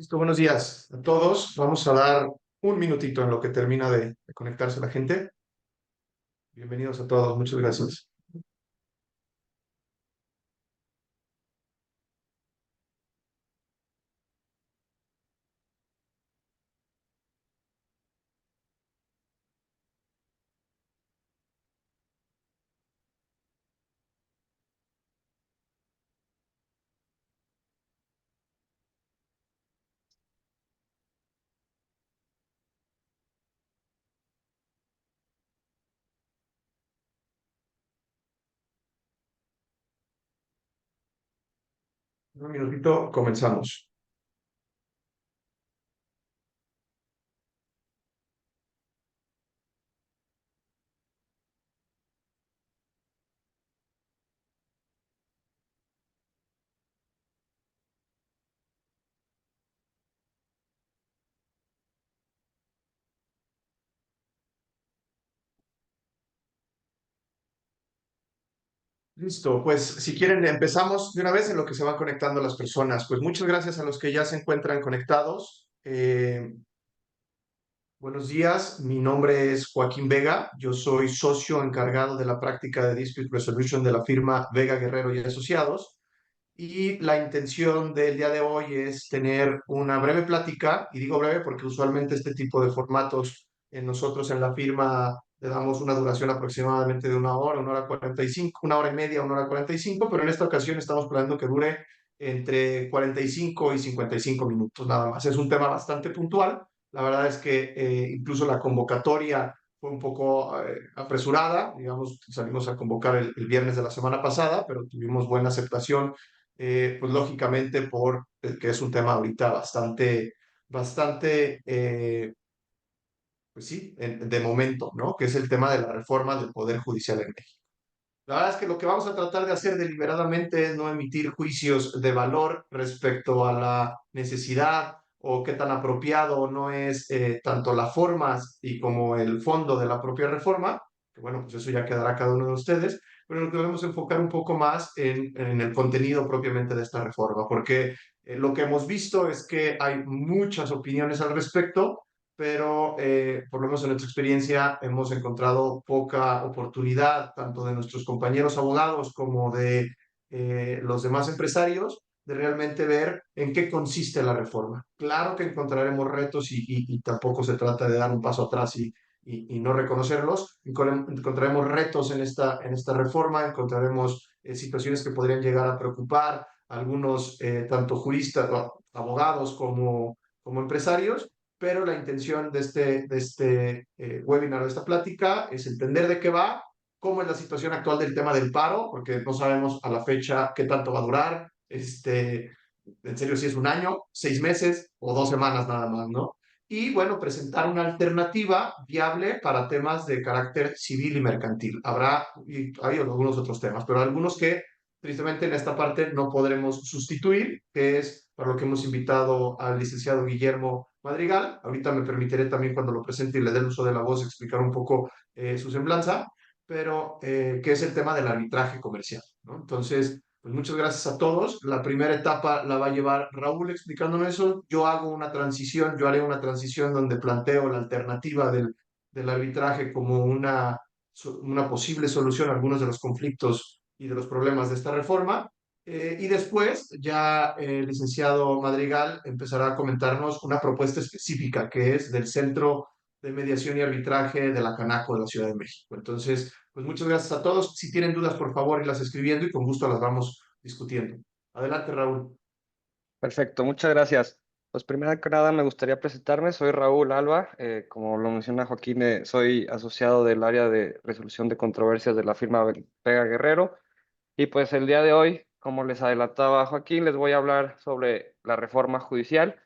Listo, buenos días a todos. Vamos a dar un minutito en lo que termina de conectarse la gente. Bienvenidos a todos, muchas gracias. Un minutito, comenzamos. Listo, pues si quieren empezamos de una vez en lo que se van conectando las personas. Pues muchas gracias a los que ya se encuentran conectados. Buenos días, mi nombre es Joaquín Vega, yo soy socio encargado de la práctica de Dispute Resolution de la firma Vega Guerrero y Asociados. Y la intención del día de hoy es tener una breve plática, y digo breve porque usualmente este tipo de formatos nosotros en la firma le damos una duración aproximadamente de una hora 45, una hora y media, una hora 45, pero en esta ocasión estamos planeando que dure entre 45 y 55 minutos nada más. Es un tema bastante puntual. La verdad es que incluso la convocatoria fue un poco apresurada, digamos, salimos a convocar el viernes de la semana pasada, pero tuvimos buena aceptación pues lógicamente por que es un tema ahorita bastante, pues sí, de momento, ¿no? Que es el tema de la reforma del Poder Judicial en México. La verdad es que lo que vamos a tratar de hacer deliberadamente es no emitir juicios de valor respecto a la necesidad o qué tan apropiado no es tanto las formas y como el fondo de la propia reforma, que bueno, pues eso ya quedará a cada uno de ustedes, pero nos debemos enfocar un poco más en el contenido propiamente de esta reforma, porque lo que hemos visto es que hay muchas opiniones al respecto, pero por lo menos en nuestra experiencia hemos encontrado poca oportunidad, tanto de nuestros compañeros abogados como de los demás empresarios, de realmente ver en qué consiste la reforma. Claro que encontraremos retos y tampoco se trata de dar un paso atrás y no reconocerlos. Encontraremos retos en esta reforma, encontraremos situaciones que podrían llegar a preocupar a algunos, tanto juristas, abogados como empresarios, pero la intención de este webinar, de esta plática, es entender de qué va, cómo es la situación actual del tema del paro, porque no sabemos a la fecha qué tanto va a durar, en serio si es un año, 6 meses o 2 semanas nada más, ¿no? Y bueno, presentar una alternativa viable para temas de carácter civil y mercantil. Habrá, y hay algunos otros temas, pero algunos que tristemente en esta parte no podremos sustituir, que es para lo que hemos invitado al licenciado Guillermo Madrigal. Ahorita me permitiré también cuando lo presente y le dé el uso de la voz explicar un poco su semblanza, pero que es el tema del arbitraje comercial, ¿no? Entonces, pues muchas gracias a todos. La primera etapa la va a llevar Raúl explicándome eso. Yo hago una transición, yo haré una transición donde planteo la alternativa del arbitraje como una posible solución a algunos de los conflictos y de los problemas de esta reforma. Y después ya el licenciado Madrigal empezará a comentarnos una propuesta específica que es del Centro de Mediación y Arbitraje de la Canaco de la Ciudad de México. Entonces, pues muchas gracias a todos. Si tienen dudas, por favor, irlas escribiendo y con gusto las vamos discutiendo. Adelante, Raúl. Perfecto, muchas gracias. Pues primero que nada me gustaría presentarme, soy Raúl Alba, como lo menciona Joaquín, soy asociado del área de resolución de controversias de la firma Vega Guerrero y pues el día de hoy, como les adelantaba Joaquín, les voy a hablar sobre la reforma judicial.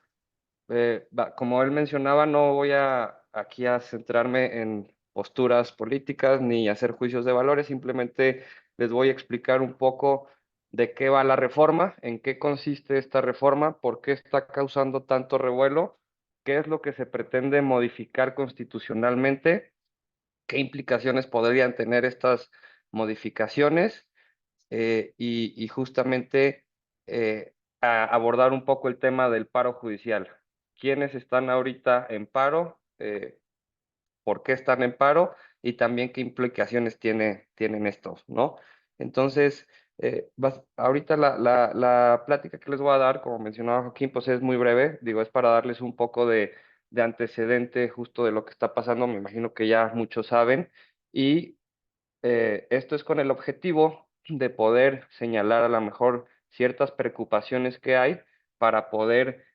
Como él mencionaba, no voy aquí a centrarme en posturas políticas ni hacer juicios de valores, simplemente les voy a explicar un poco de qué va la reforma, en qué consiste esta reforma, por qué está causando tanto revuelo, qué es lo que se pretende modificar constitucionalmente, qué implicaciones podrían tener estas modificaciones y justamente abordar un poco el tema del paro judicial. ¿Quiénes están ahorita en paro? ¿Por qué están en paro? Y también qué implicaciones tienen estos, ¿no? Entonces, ahorita la plática que les voy a dar, como mencionaba Joaquín, pues es muy breve, digo, es para darles un poco de antecedente justo de lo que está pasando, me imagino que ya muchos saben, y esto es con el objetivo de poder señalar a lo mejor ciertas preocupaciones que hay para poder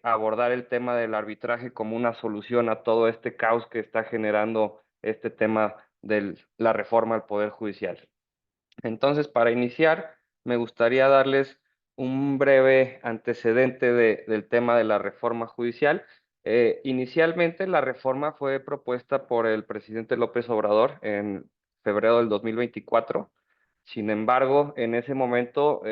abordar el tema del arbitraje como una solución a todo este caos que está generando este tema de la reforma al Poder Judicial. Entonces, para iniciar, me gustaría darles un breve antecedente del tema de la reforma judicial. Inicialmente, la reforma fue propuesta por el presidente López Obrador en febrero del 2024. Sin embargo, en ese momento,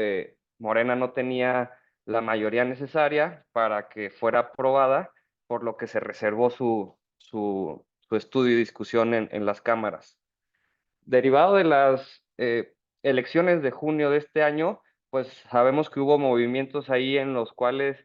Morena no tenía la mayoría necesaria para que fuera aprobada, por lo que se reservó su estudio y discusión en las cámaras. Derivado de las elecciones de junio de este año, pues sabemos que hubo movimientos ahí en los cuales,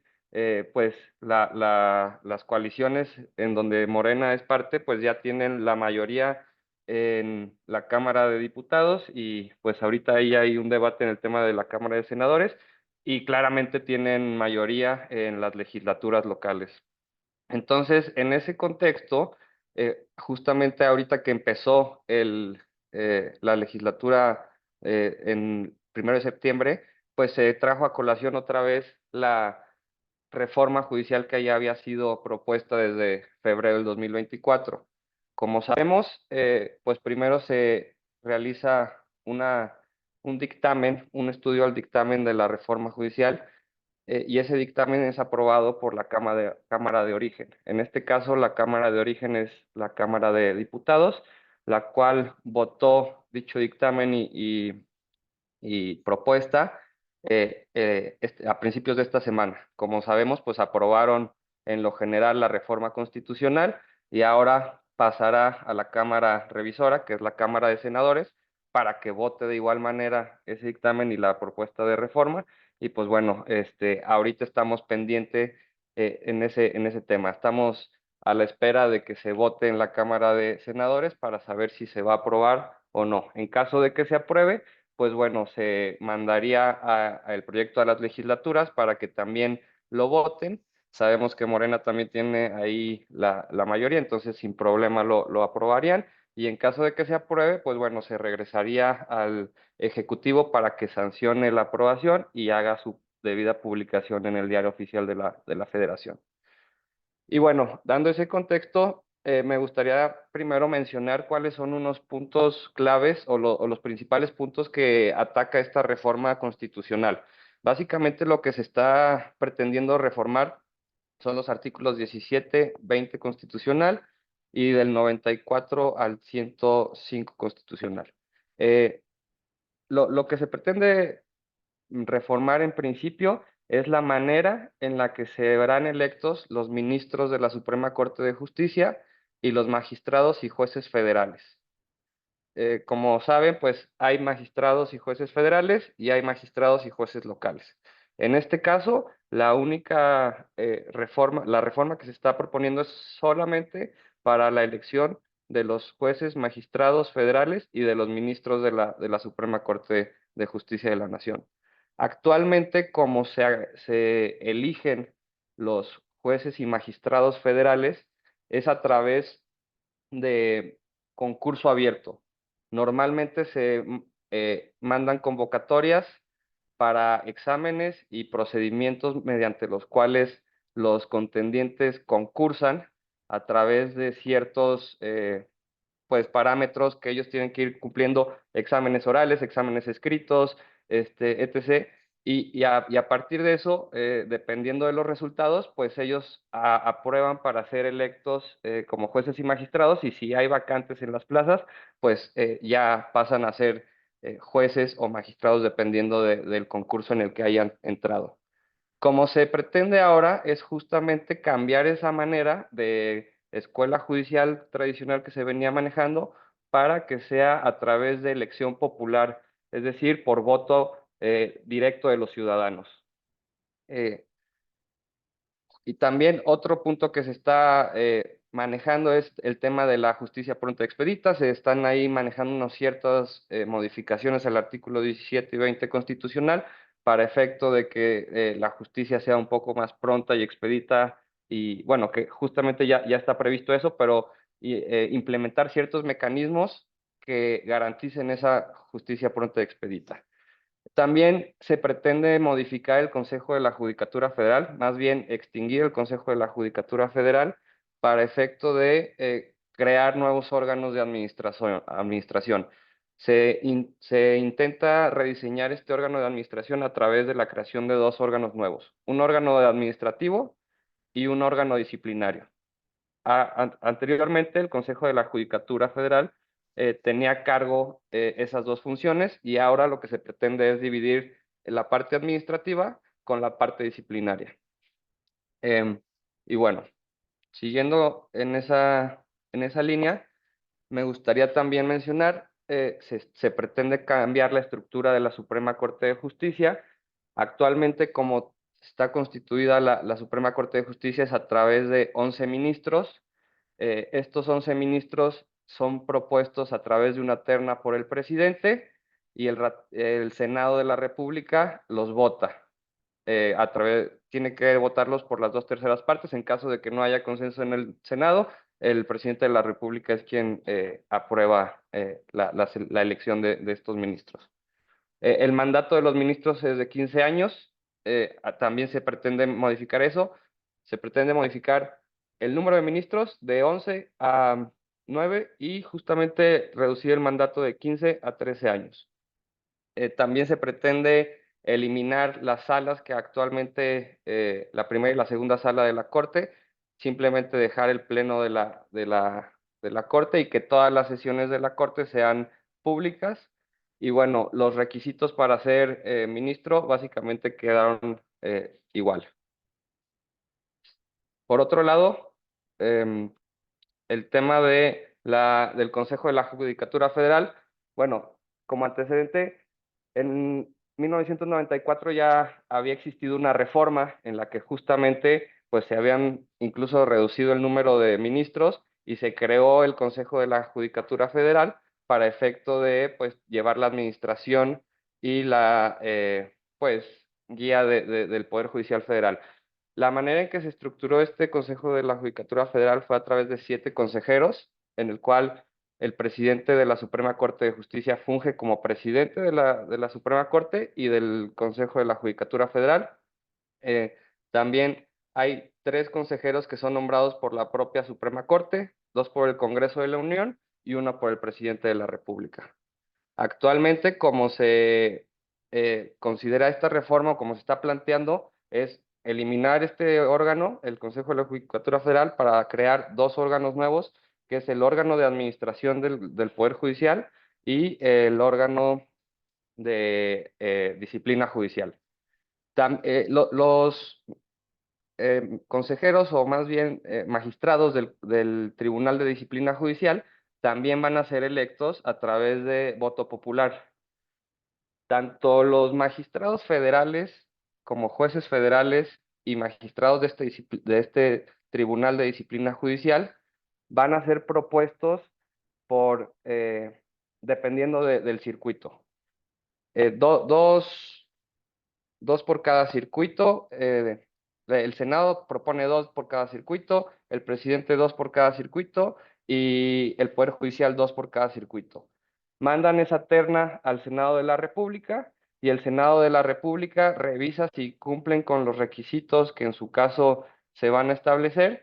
pues las coaliciones en donde Morena es parte, pues ya tienen la mayoría en la Cámara de Diputados y pues ahorita ahí hay un debate en el tema de la Cámara de Senadores y claramente tienen mayoría en las legislaturas locales. Entonces, en ese contexto, justamente ahorita que empezó la legislatura en 1 de septiembre, pues se trajo a colación otra vez la reforma judicial que ya había sido propuesta desde febrero del 2024. Como sabemos, pues primero se realiza un dictamen, un estudio al dictamen de la reforma judicial y ese dictamen es aprobado por la Cámara de Origen. En este caso, la Cámara de Origen es la Cámara de Diputados, la cual votó dicho dictamen y propuesta a principios de esta semana. Como sabemos, pues aprobaron en lo general la reforma constitucional y ahora pasará a la Cámara Revisora, que es la Cámara de Senadores, para que vote de igual manera ese dictamen y la propuesta de reforma. Y pues bueno, ahorita estamos pendientes en ese tema. Estamos a la espera de que se vote en la Cámara de Senadores para saber si se va a aprobar o no. En caso de que se apruebe, pues bueno, se mandaría el proyecto a las legislaturas para que también lo voten. Sabemos que Morena también tiene ahí la mayoría, entonces sin problema lo aprobarían. Y en caso de que se apruebe, pues bueno, se regresaría al Ejecutivo para que sancione la aprobación y haga su debida publicación en el Diario Oficial de la Federación. Y bueno, dando ese contexto, me gustaría primero mencionar cuáles son unos puntos claves o los principales puntos que ataca esta reforma constitucional. Básicamente lo que se está pretendiendo reformar son los artículos 17, 20 constitucional y del 94 al 105 constitucional. Eh, lo que se pretende reformar en principio es la manera en la que se verán electos los ministros de la Suprema Corte de Justicia y los magistrados y jueces federales. Como saben, pues hay magistrados y jueces federales y hay magistrados y jueces locales. En este caso, la única la reforma que se está proponiendo es solamente para la elección de los jueces, magistrados federales y de los ministros de la Suprema Corte de Justicia de la Nación. Actualmente, como se eligen los jueces y magistrados federales, es a través de concurso abierto. Normalmente se mandan convocatorias para exámenes y procedimientos mediante los cuales los contendientes concursan a través de ciertos pues parámetros que ellos tienen que ir cumpliendo, exámenes orales, exámenes escritos, etc. Y a partir de eso, dependiendo de los resultados, pues ellos aprueban para ser electos como jueces y magistrados y si hay vacantes en las plazas, pues ya pasan a ser jueces o magistrados dependiendo del concurso en el que hayan entrado. Como se pretende ahora es justamente cambiar esa manera de escuela judicial tradicional que se venía manejando para que sea a través de elección popular, es decir, por voto directo de los ciudadanos. Eh, y también otro punto que se está manejando es el tema de la justicia pronta y expedita. Se están ahí manejando unas ciertas modificaciones al artículo 17 y 20 constitucional para efecto de que la justicia sea un poco más pronta y expedita y bueno, que justamente ya está previsto eso, pero implementar ciertos mecanismos que garanticen esa justicia pronta y expedita. También se pretende modificar el Consejo de la Judicatura Federal, más bien extinguir el Consejo de la Judicatura Federal para efecto de crear nuevos órganos de administración. Se intenta rediseñar este órgano de administración a través de la creación de dos órganos nuevos, un órgano administrativo y un órgano disciplinario. Anteriormente, el Consejo de la Judicatura Federal tenía a cargo esas dos funciones y ahora lo que se pretende es dividir la parte administrativa con la parte disciplinaria. Em, y bueno, siguiendo en esa línea, me gustaría también mencionar, se pretende cambiar la estructura de la Suprema Corte de Justicia. Actualmente, como está constituida la Suprema Corte de Justicia, es a través de 11 ministros. Estos 11 ministros son propuestos a través de una terna por el presidente y el Senado de la República los vota. Tiene que votarlos por las dos terceras partes. En caso de que no haya consenso en el Senado, el presidente de la República es quien aprueba la elección de estos ministros. El mandato de los ministros es de 15 años. También se pretende modificar eso. Se pretende modificar el número de ministros de 11 a 9 y justamente reducir el mandato de 15 a 13 años. También se pretende eliminar las salas que actualmente, la primera y la segunda sala de la Corte, simplemente dejar el pleno de la Corte y que todas las sesiones de la Corte sean públicas. Y bueno, los requisitos para ser ministro básicamente quedaron igual. Por otro lado, em, el tema del Consejo de la Judicatura Federal, bueno, como antecedente, en 1994 ya había existido una reforma en la que justamente pues se habían incluso reducido el número de ministros y se creó el Consejo de la Judicatura Federal para efecto de pues llevar la administración y la pues guía del Poder Judicial Federal. La manera en que se estructuró este Consejo de la Judicatura Federal fue a través de 7 consejeros, en el cual el presidente de la Suprema Corte de Justicia funge como presidente de la Suprema Corte y del Consejo de la Judicatura Federal. Eh, También hay 3 consejeros que son nombrados por la propia Suprema Corte, 2 por el Congreso de la Unión y 1 por el presidente de la República. Actualmente, como se considera esta reforma, o como se está planteando, es eliminar este órgano, el Consejo de la Judicatura Federal, para crear 2 órganos nuevos, que es el órgano de administración del Poder Judicial y el órgano de disciplina judicial. Los consejeros, o más bien magistrados del Tribunal de Disciplina Judicial, también van a ser electos a través de voto popular. Tanto los magistrados federales como jueces federales y magistrados de este Tribunal de Disciplina Judicial van a ser propuestos por, dependiendo del circuito. Eh, do- dos, Dos por cada circuito. El Senado propone 2 por cada circuito, el presidente 2 por cada circuito y el Poder Judicial 2 por cada circuito. Mandan esa terna al Senado de la República y el Senado de la República revisa si cumplen con los requisitos que en su caso se van a establecer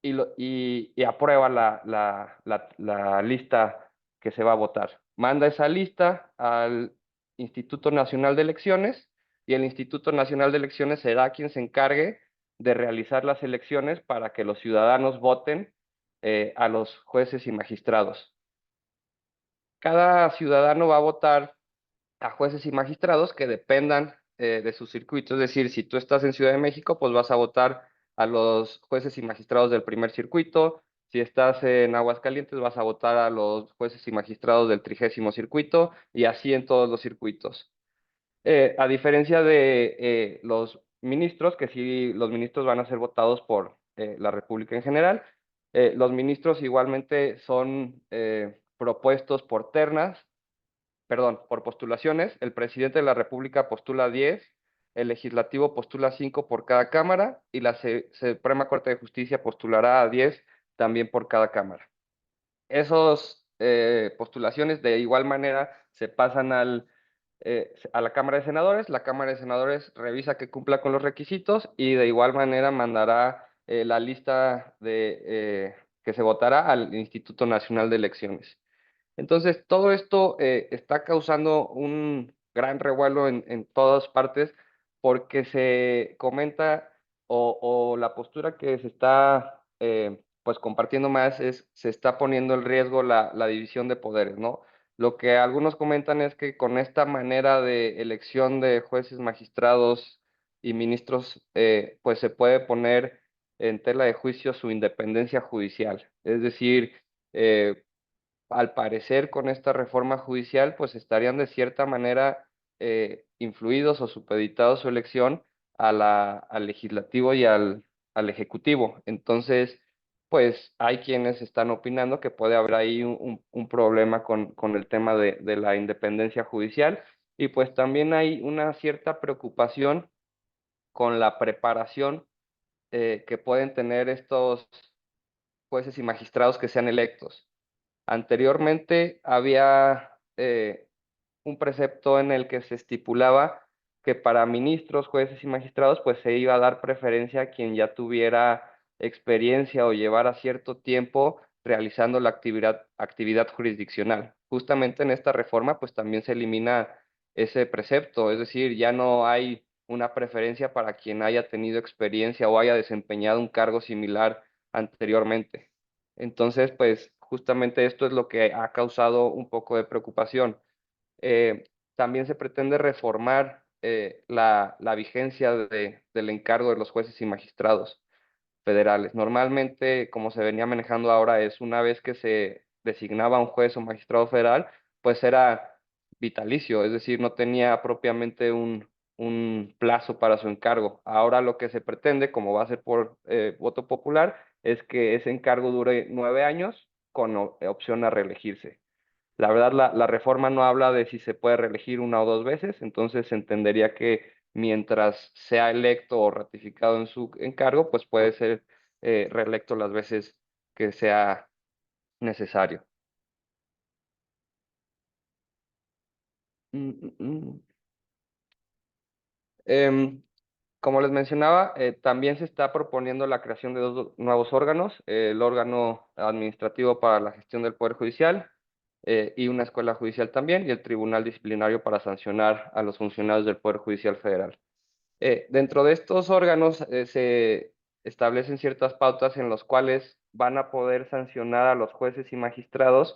y aprueba la lista que se va a votar. Manda esa lista al Instituto Nacional de Elecciones y el Instituto Nacional de Elecciones será quien se encargue de realizar las elecciones para que los ciudadanos voten a los jueces y magistrados. Cada ciudadano va a votar a jueces y magistrados que dependan de su circuito. Es decir, si tú estás en Ciudad de México, pues vas a votar a los jueces y magistrados del primer circuito. Si estás en Aguascalientes, vas a votar a los jueces y magistrados del 30º circuito y así en todos los circuitos. A diferencia de los ministros, que sí, los ministros van a ser votados por la República en general, los ministros igualmente son propuestos por ternas, perdón, por postulaciones. El presidente de la República postula 10, el legislativo postula 5 por cada cámara y la Suprema Corte de Justicia postulará a 10 también por cada cámara. Esos postulaciones de igual manera se pasan a la Cámara de Senadores. La Cámara de Senadores revisa que cumpla con los requisitos y de igual manera mandará la lista que se votará al Instituto Nacional de Elecciones. Entonces, todo esto está causando un gran revuelo en todas partes porque se comenta o la postura que se está pues compartiendo más es se está poniendo en riesgo la división de poderes, ¿no? Lo que algunos comentan es que con esta manera de elección de jueces, magistrados y ministros, pues se puede poner en tela de juicio su independencia judicial. Es decir, al parecer con esta reforma judicial, pues estarían de cierta manera influidos o supeditados su elección al legislativo y al ejecutivo. Entonces, pues hay quienes están opinando que puede haber ahí un problema con el tema de la independencia judicial y pues también hay una cierta preocupación con la preparación que pueden tener estos jueces y magistrados que sean electos. Anteriormente había un precepto en el que se estipulaba que para ministros, jueces y magistrados, pues se iba a dar preferencia a quien ya tuviera experiencia o llevara cierto tiempo realizando la actividad jurisdiccional. Justamente en esta reforma, pues también se elimina ese precepto, es decir, ya no hay una preferencia para quien haya tenido experiencia o haya desempeñado un cargo similar anteriormente. Entonces, pues justamente esto es lo que ha causado un poco de preocupación. Eh, También se pretende reformar la vigencia del encargo de los jueces y magistrados federales. Normalmente, como se venía manejando ahora, es una vez que se designaba un juez o magistrado federal, pues era vitalicio, es decir, no tenía propiamente un plazo para su encargo. Ahora lo que se pretende, como va a ser por voto popular, es que ese encargo dure 9 años con opción a reelegirse. La verdad, la reforma no habla de si se puede reelegir una o dos veces, entonces se entendería que mientras sea electo o ratificado en su encargo, pues puede ser reelecto las veces que sea necesario. Mm, mm, mm. Em, Como les mencionaba, también se está proponiendo la creación de dos nuevos órganos, el órgano administrativo para la gestión del Poder Judicial y una escuela judicial también, y el Tribunal Disciplinario para sancionar a los funcionarios del Poder Judicial Federal. Dentro de estos órganos se establecen ciertas pautas en las cuales van a poder sancionar a los jueces y magistrados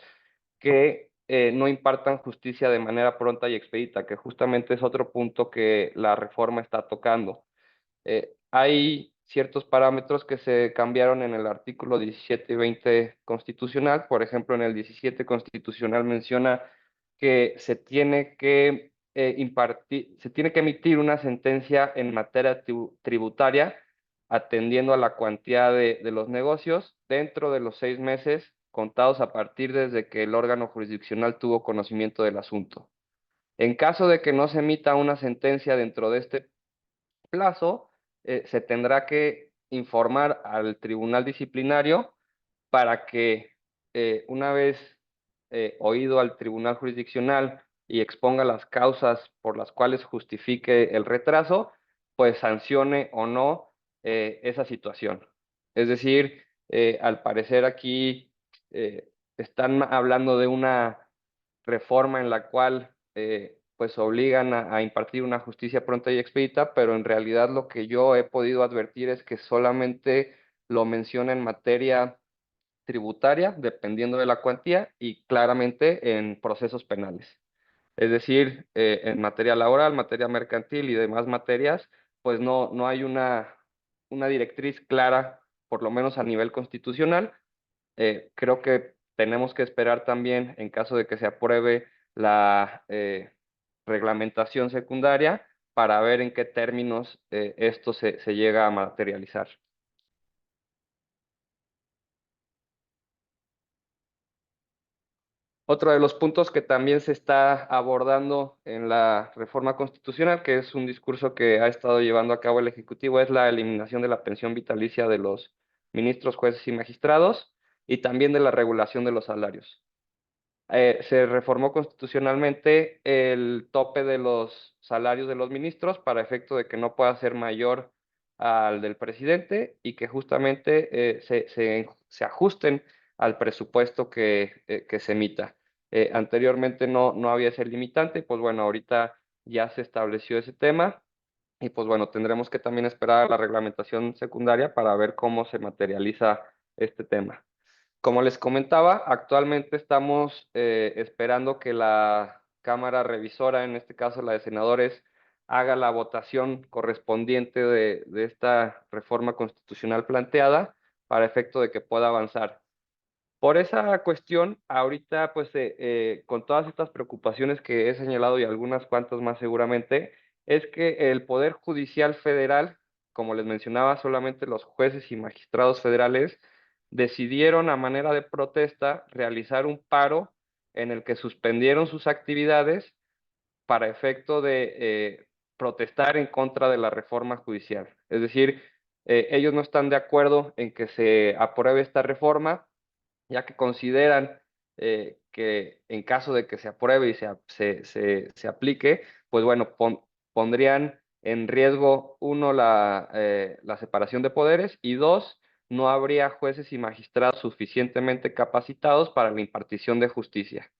que no impartan justicia de manera pronta y expedita, que justamente es otro punto que la reforma está tocando. Hay ciertos parámetros que se cambiaron en el artículo 17 y 20 constitucional. Por ejemplo, en el 17 constitucional menciona que se tiene que emitir una sentencia en materia tributaria atendiendo a la cuantía de los negocios dentro de los 6 meses contados a partir desde que el órgano jurisdiccional tuvo conocimiento del asunto. En caso de que no se emita una sentencia dentro de este plazo, se tendrá que informar al tribunal disciplinario para que una vez oído al tribunal jurisdiccional y exponga las causas por las cuales justifique el retraso, pues sancione o no esa situación. Es decir, al parecer aquí están hablando de una reforma en la cual pues obligan a impartir una justicia pronta y expedita, pero en realidad lo que yo he podido advertir es que solamente lo menciona en materia tributaria, dependiendo de la cuantía, y claramente en procesos penales. Es decir, en materia laboral, materia mercantil y demás materias, pues no hay una directriz clara, por lo menos a nivel constitucional. Creo que tenemos que esperar también, en caso de que se apruebe reglamentación secundaria para ver en qué términos esto se llega a materializar. Otro de los puntos que también se está abordando en la reforma constitucional, que es un discurso que ha estado llevando a cabo el Ejecutivo, es la eliminación de la pensión vitalicia de los ministros, jueces y magistrados, y también de la regulación de los salarios. Se reformó constitucionalmente el tope de los salarios de los ministros para efecto de que no pueda ser mayor al del presidente y que justamente se ajusten al presupuesto que se emita. Anteriormente no había ese limitante, pues bueno, ahorita ya se estableció ese tema y pues bueno, tendremos que también esperar a la reglamentación secundaria para ver cómo se materializa este tema. Como les comentaba, actualmente estamos esperando que la Cámara Revisora, en este caso la de senadores, haga la votación correspondiente de esta reforma constitucional planteada para efecto de que pueda avanzar. Por esa cuestión, ahorita, pues, con todas estas preocupaciones que he señalado y algunas cuantas más seguramente, es que el Poder Judicial Federal, como les mencionaba, solamente los jueces y magistrados federales decidieron a manera de protesta realizar un paro en el que suspendieron sus actividades para efecto de protestar en contra de la reforma judicial. Es decir, ellos no están de acuerdo en que se apruebe esta reforma ya que consideran que en caso de que se apruebe y se aplique, pues bueno, pondrían en riesgo, uno, la separación de poderes y dos, no habría jueces y magistrados suficientemente capacitados para la impartición de justicia.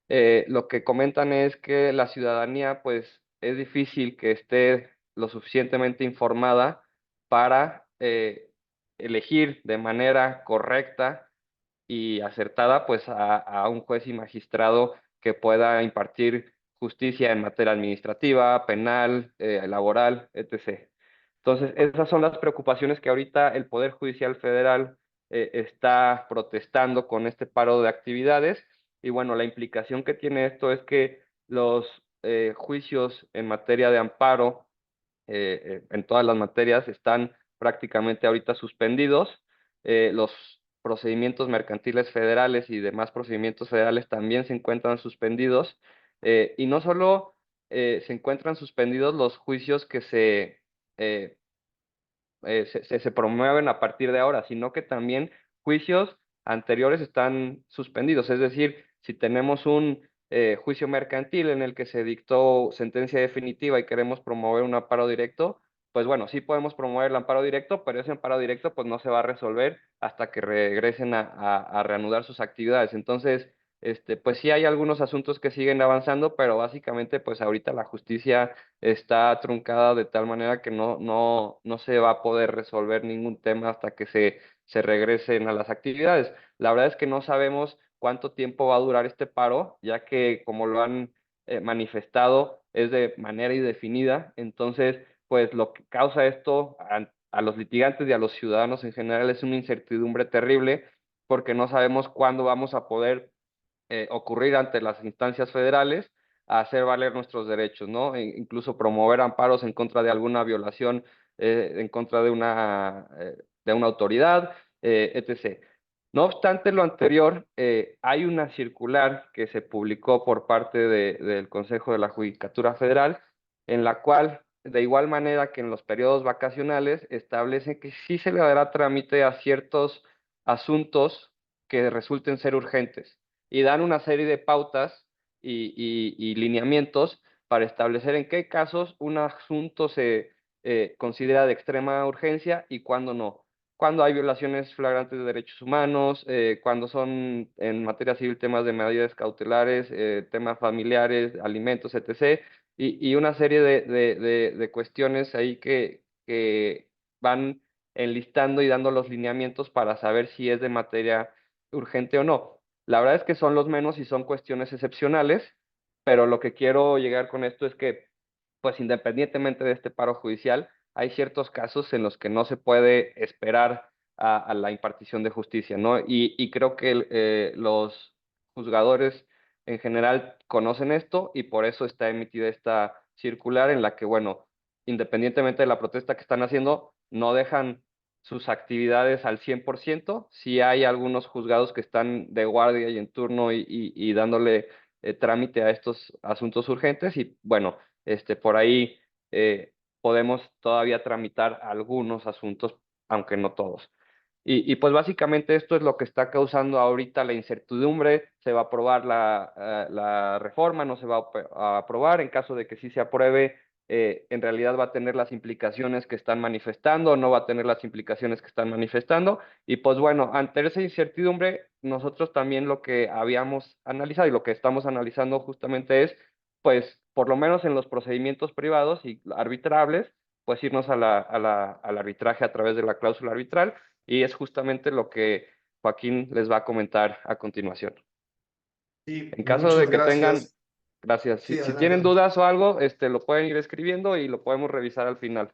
Lo que comentan es que la ciudadanía, pues, es difícil que esté lo suficientemente informada para elegir de manera correcta y acertada pues a un juez y magistrado que pueda impartir justicia en materia administrativa, penal, laboral, etc. Entonces, esas son las preocupaciones que ahorita el Poder Judicial Federal está protestando con este paro de actividades. Y bueno, la implicación que tiene esto es que los juicios en materia de amparo en todas las materias están prácticamente ahorita suspendidos. Los procedimientos mercantiles federales y demás procedimientos federales también se encuentran suspendidos. Y no solo se encuentran suspendidos los juicios que eh, se promueven a partir de ahora, sino que también juicios anteriores están suspendidos. Es decir, si tenemos un juicio mercantil en el que se dictó sentencia definitiva y queremos promover un amparo directo, pues bueno, sí podemos promover el amparo directo, pero ese amparo directo pues no se va a resolver hasta que regresen a reanudar sus actividades. Entonces, pues sí hay algunos asuntos que siguen avanzando, pero básicamente pues ahorita la justicia está truncada de tal manera que no se va a poder resolver ningún tema hasta que se regresen a las actividades. La verdad es que no sabemos cuánto tiempo va a durar este paro, ya que como lo han manifestado es de manera indefinida. Entonces, pues lo que causa esto a los litigantes y a los ciudadanos en general es una incertidumbre terrible porque no sabemos cuándo vamos a poder ocurrir ante las instancias federales a hacer valer nuestros derechos, ¿no? Incluso promover amparos en contra de alguna violación, en contra de una autoridad, etc. No obstante lo anterior, hay una circular que se publicó por parte del Consejo de la Judicatura Federal, en la cual, de igual manera que en los periodos vacacionales, establece que sí se le dará trámite a ciertos asuntos que resulten ser urgentes y dan una serie de pautas y lineamientos para establecer en qué casos un asunto se considera de extrema urgencia y cuándo no. Cuando hay violaciones flagrantes de derechos humanos, cuando son en materia civil temas de medidas cautelares, temas familiares, alimentos, etc. Y una serie de cuestiones ahí que van enlistando y dando los lineamientos para saber si es de materia urgente o no. La verdad es que son los menos y son cuestiones excepcionales, pero lo que quiero llegar con esto es que, pues independientemente de este paro judicial, hay ciertos casos en los que no se puede esperar la impartición de justicia, ¿no? Y creo que los juzgadores en general conocen esto y por eso está emitida esta circular en la que, bueno, independientemente de la protesta que están haciendo, no dejan sus actividades al 100%. Sí hay algunos juzgados que están de guardia y en turno y dándole trámite a estos asuntos urgentes y bueno, por ahí podemos todavía tramitar algunos asuntos, aunque no todos. Pues básicamente esto es lo que está causando ahorita la incertidumbre. ¿Se va a aprobar la reforma? ¿No se va a aprobar? En caso de que sí se apruebe, en realidad va a tener las implicaciones que están manifestando, no va a tener las implicaciones que están manifestando. Y pues bueno, ante esa incertidumbre, nosotros también lo que habíamos analizado y lo que estamos analizando justamente es, pues, por lo menos en los procedimientos privados y arbitrables, pues irnos al arbitraje a través de la cláusula arbitral y es justamente lo que Joaquín les va a comentar a continuación. Y En caso muchas de que tengan, gracias. gracias, Sí, si adelante, tienen adelante. dudas o algo, lo pueden ir escribiendo y lo podemos revisar al final.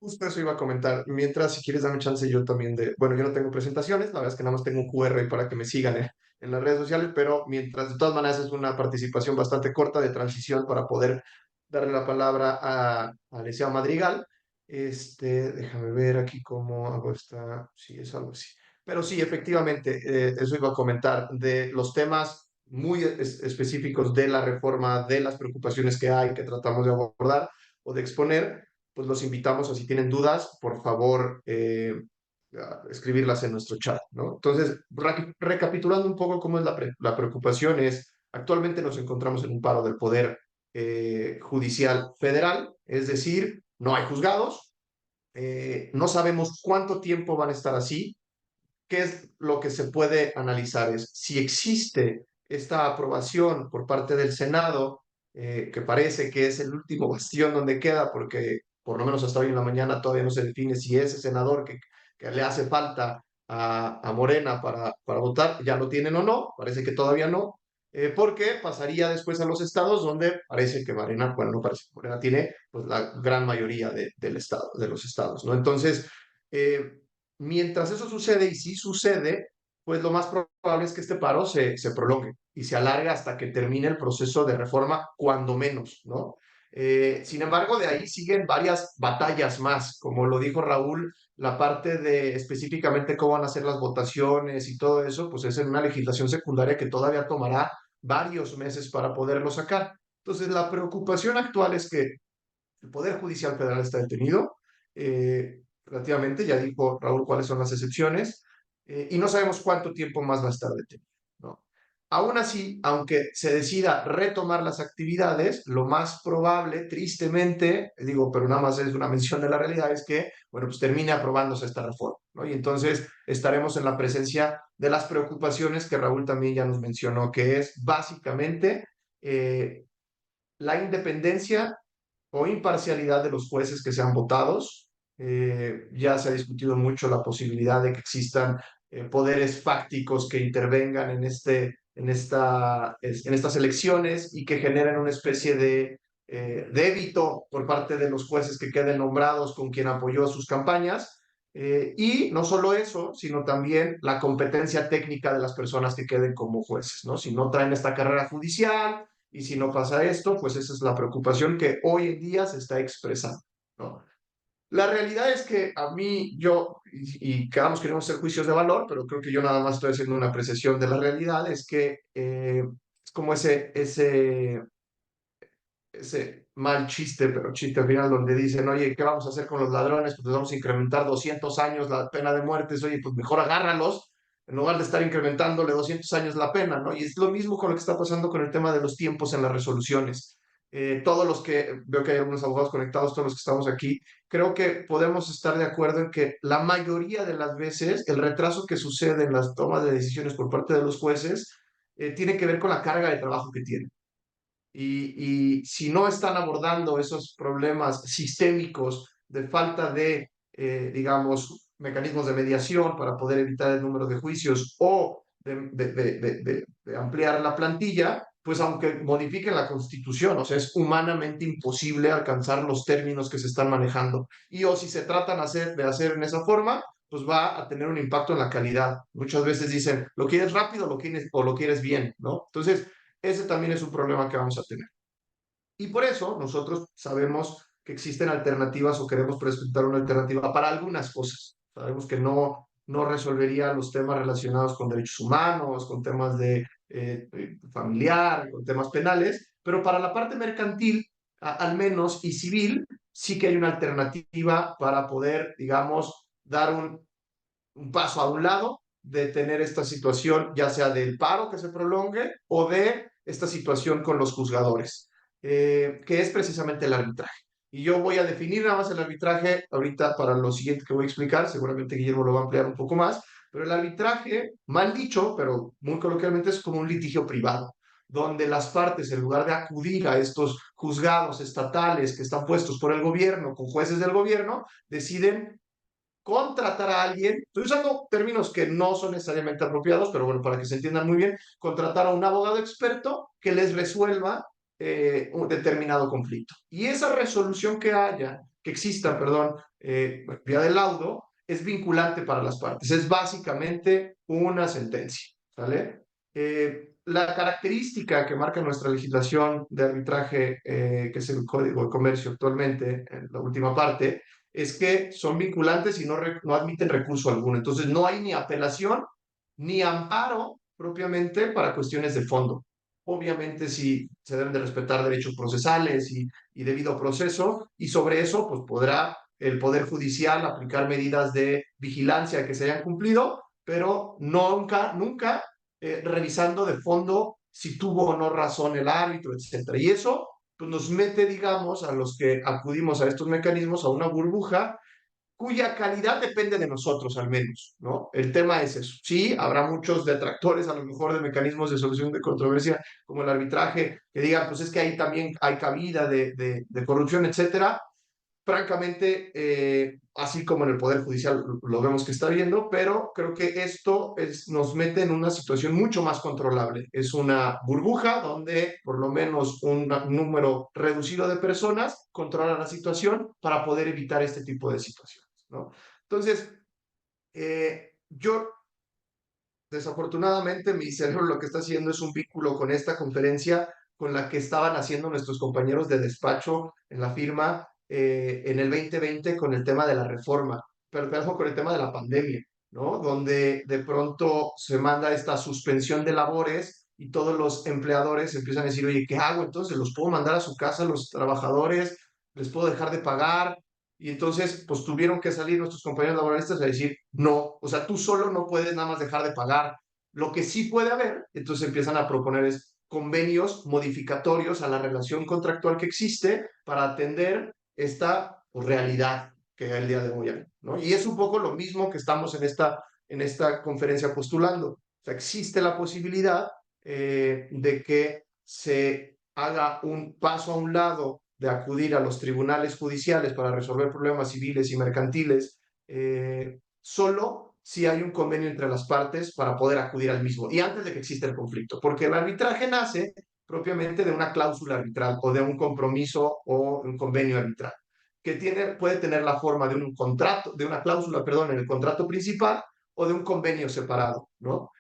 Justo eso iba a comentar. Mientras, si quieres, dame chance yo también de... Bueno, yo no tengo presentaciones, la verdad es que nada más tengo un QR para que me sigan en las redes sociales, pero mientras, de todas maneras, es una participación bastante corta de transición para poder darle la palabra a Liceo Madrigal. Déjame ver aquí cómo hago esta... Sí, es algo así. Pero sí, efectivamente, eso iba a comentar de los temas muy específicos de la reforma, de las preocupaciones que hay, que tratamos de abordar o de exponer pues los invitamos a si tienen dudas, por favor, a escribirlas en nuestro chat, ¿no? Entonces, recapitulando un poco cómo es la preocupación es, actualmente nos encontramos en un paro del Poder Judicial Federal, es decir, no hay juzgados, no sabemos cuánto tiempo van a estar así, ¿qué es lo que se puede analizar? Es si existe esta aprobación por parte del Senado, que parece que es el último bastión donde queda, porque por lo menos hasta hoy en la mañana todavía no se define si ese senador que le hace falta a Morena para votar ya lo tienen o no, parece que todavía no, porque pasaría después a los estados donde parece que Morena, bueno, no parece, Morena tiene pues la gran mayoría del estado, de los estados, ¿no? Entonces, eh, mientras eso sucede, y si sucede, pues lo más probable es que este paro se prolongue y se alargue hasta que termine el proceso de reforma, cuando menos, ¿no? Sin embargo, de ahí siguen varias batallas más, como lo dijo Raúl, la parte de específicamente cómo van a ser las votaciones y todo eso, pues es en una legislación secundaria que todavía tomará varios meses para poderlo sacar. Entonces, la preocupación actual es que el Poder Judicial Federal está detenido, relativamente, ya dijo Raúl cuáles son las excepciones, y no sabemos cuánto tiempo más va a estar detenido, ¿no? Aún así, aunque se decida retomar las actividades, lo más probable, tristemente, digo, pero nada más es una mención de la realidad, es que, bueno, pues termine aprobándose esta reforma, ¿no? Y entonces estaremos en la presencia de las preocupaciones que Raúl también ya nos mencionó, que es básicamente la independencia o imparcialidad de los jueces que sean votados. Ya se ha discutido mucho la posibilidad de que existan poderes fácticos que intervengan en estas elecciones y que generen una especie de débito por parte de los jueces que queden nombrados con quien apoyó sus campañas. Y no solo eso, sino también la competencia técnica de las personas que queden como jueces, ¿no? Si no traen esta carrera judicial, y si no pasa esto, pues esa es la preocupación que hoy en día se está expresando, ¿no? La realidad es que a mí, y quedamos queremos hacer juicios de valor, pero creo que yo nada más estoy haciendo una apreciación de la realidad, es que es como ese mal chiste, pero chiste al final, donde dicen, oye, ¿qué vamos a hacer con los ladrones? Pues les vamos a incrementar 200 años la pena de muerte. Oye, pues mejor agárralos, en lugar de estar incrementándole 200 años la pena, ¿no? Y es lo mismo con lo que está pasando con el tema de los tiempos en las resoluciones. Todos los que, veo que hay algunos abogados conectados, todos los que estamos aquí, creo que podemos estar de acuerdo en que la mayoría de las veces el retraso que sucede en las tomas de decisiones por parte de los jueces tiene que ver con la carga de trabajo que tienen. Y si no están abordando esos problemas sistémicos de falta de, digamos, mecanismos de mediación para poder evitar el número de juicios o de ampliar la plantilla, pues aunque modifiquen la constitución, o sea, es humanamente imposible alcanzar los términos que se están manejando. Y o si se tratan de hacer en esa forma, pues va a tener un impacto en la calidad. Muchas veces dicen, ¿lo quieres rápido o lo quieres bien? ¿No? Entonces, ese también es un problema que vamos a tener. Y por eso nosotros sabemos que existen alternativas o queremos presentar una alternativa para algunas cosas. Sabemos que no resolvería los temas relacionados con derechos humanos, con temas de familiar, con temas penales, pero para la parte mercantil, al menos, y civil, sí que hay una alternativa para poder, digamos, dar un paso a un lado de tener esta situación, ya sea del paro que se prolongue o de esta situación con los juzgadores, que es precisamente el arbitraje. Y yo voy a definir nada más el arbitraje ahorita para lo siguiente que voy a explicar, seguramente Guillermo lo va a ampliar un poco más, pero el arbitraje, mal dicho, pero muy coloquialmente, es como un litigio privado, donde las partes, en lugar de acudir a estos juzgados estatales que están puestos por el gobierno, con jueces del gobierno, deciden contratar a alguien, estoy usando términos que no son necesariamente apropiados, pero bueno, para que se entiendan muy bien, contratar a un abogado experto que les resuelva un determinado conflicto. Y esa resolución que exista, perdón, vía de laudo, es vinculante para las partes. Es básicamente una sentencia, ¿vale? La característica que marca nuestra legislación de arbitraje, que es el Código de Comercio actualmente, en la última parte, es que son vinculantes y no admiten recurso alguno. Entonces, no hay ni apelación ni amparo propiamente para cuestiones de fondo. Obviamente, sí se deben de respetar derechos procesales y debido proceso, y sobre eso, pues podrá el Poder Judicial aplicar medidas de vigilancia que se hayan cumplido, pero nunca revisando de fondo si tuvo o no razón el árbitro, etcétera. Y eso pues nos mete, digamos, a los que acudimos a estos mecanismos, a una burbuja cuya calidad depende de nosotros al menos, ¿no? El tema es eso. Sí, habrá muchos detractores a lo mejor de mecanismos de solución de controversia como el arbitraje, que digan, pues es que ahí también hay cabida de corrupción, etcétera. Francamente, así como en el Poder Judicial lo vemos que está viendo, pero creo que nos mete en una situación mucho más controlable. Es una burbuja donde por lo menos un número reducido de personas controla la situación para poder evitar este tipo de situaciones, ¿no? Entonces, yo desafortunadamente mi cerebro lo que está haciendo es un vínculo con esta conferencia con la que estaban haciendo nuestros compañeros de despacho en la firma en el 2020 con el tema de la reforma, pero perdón, con el tema de la pandemia, ¿no? Donde de pronto se manda esta suspensión de labores y todos los empleadores empiezan a decir, oye, ¿qué hago? Entonces, ¿los puedo mandar a su casa a los trabajadores? ¿Les puedo dejar de pagar? Y entonces, pues tuvieron que salir nuestros compañeros laboralistas a decir, no, o sea, tú solo no puedes nada más dejar de pagar. Lo que sí puede haber, entonces empiezan a proponer es convenios modificatorios a la relación contractual que existe para atender esta pues, realidad que el día de hoy hay, ¿no? Y es un poco lo mismo que estamos en esta conferencia postulando. O sea, existe la posibilidad de que se haga un paso a un lado de acudir a los tribunales judiciales para resolver problemas civiles y mercantiles, solo si hay un convenio entre las partes para poder acudir al mismo y antes de que exista el conflicto, porque el arbitraje nace propiamente de una cláusula arbitral o de un compromiso o un convenio arbitral que puede tener la forma de un contrato, de una cláusula, perdón, en el contrato principal o de un convenio separado, ¿no?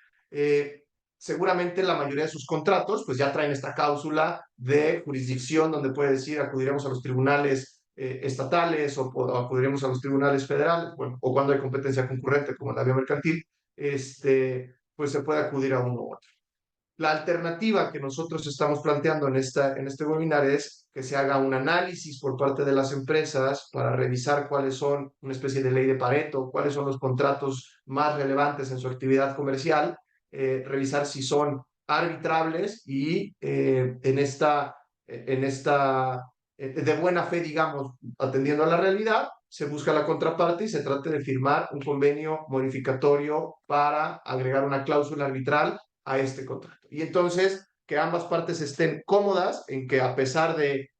Seguramente la mayoría de sus contratos pues ya traen esta cláusula de jurisdicción donde puede decir acudiremos a los tribunales estatales o acudiremos a los tribunales federales, bueno, o cuando hay competencia concurrente como en la vía mercantil, pues se puede acudir a uno u otro. La alternativa que nosotros estamos planteando en este webinar es que se haga un análisis por parte de las empresas para revisar cuáles son una especie de ley de Pareto, cuáles son los contratos más relevantes en su actividad comercial, revisar si son arbitrables y de buena fe, digamos, atendiendo a la realidad, se busca la contraparte y se trata de firmar un convenio modificatorio para agregar una cláusula arbitral a este contrato. Y entonces que ambas partes estén cómodas en que a pesar de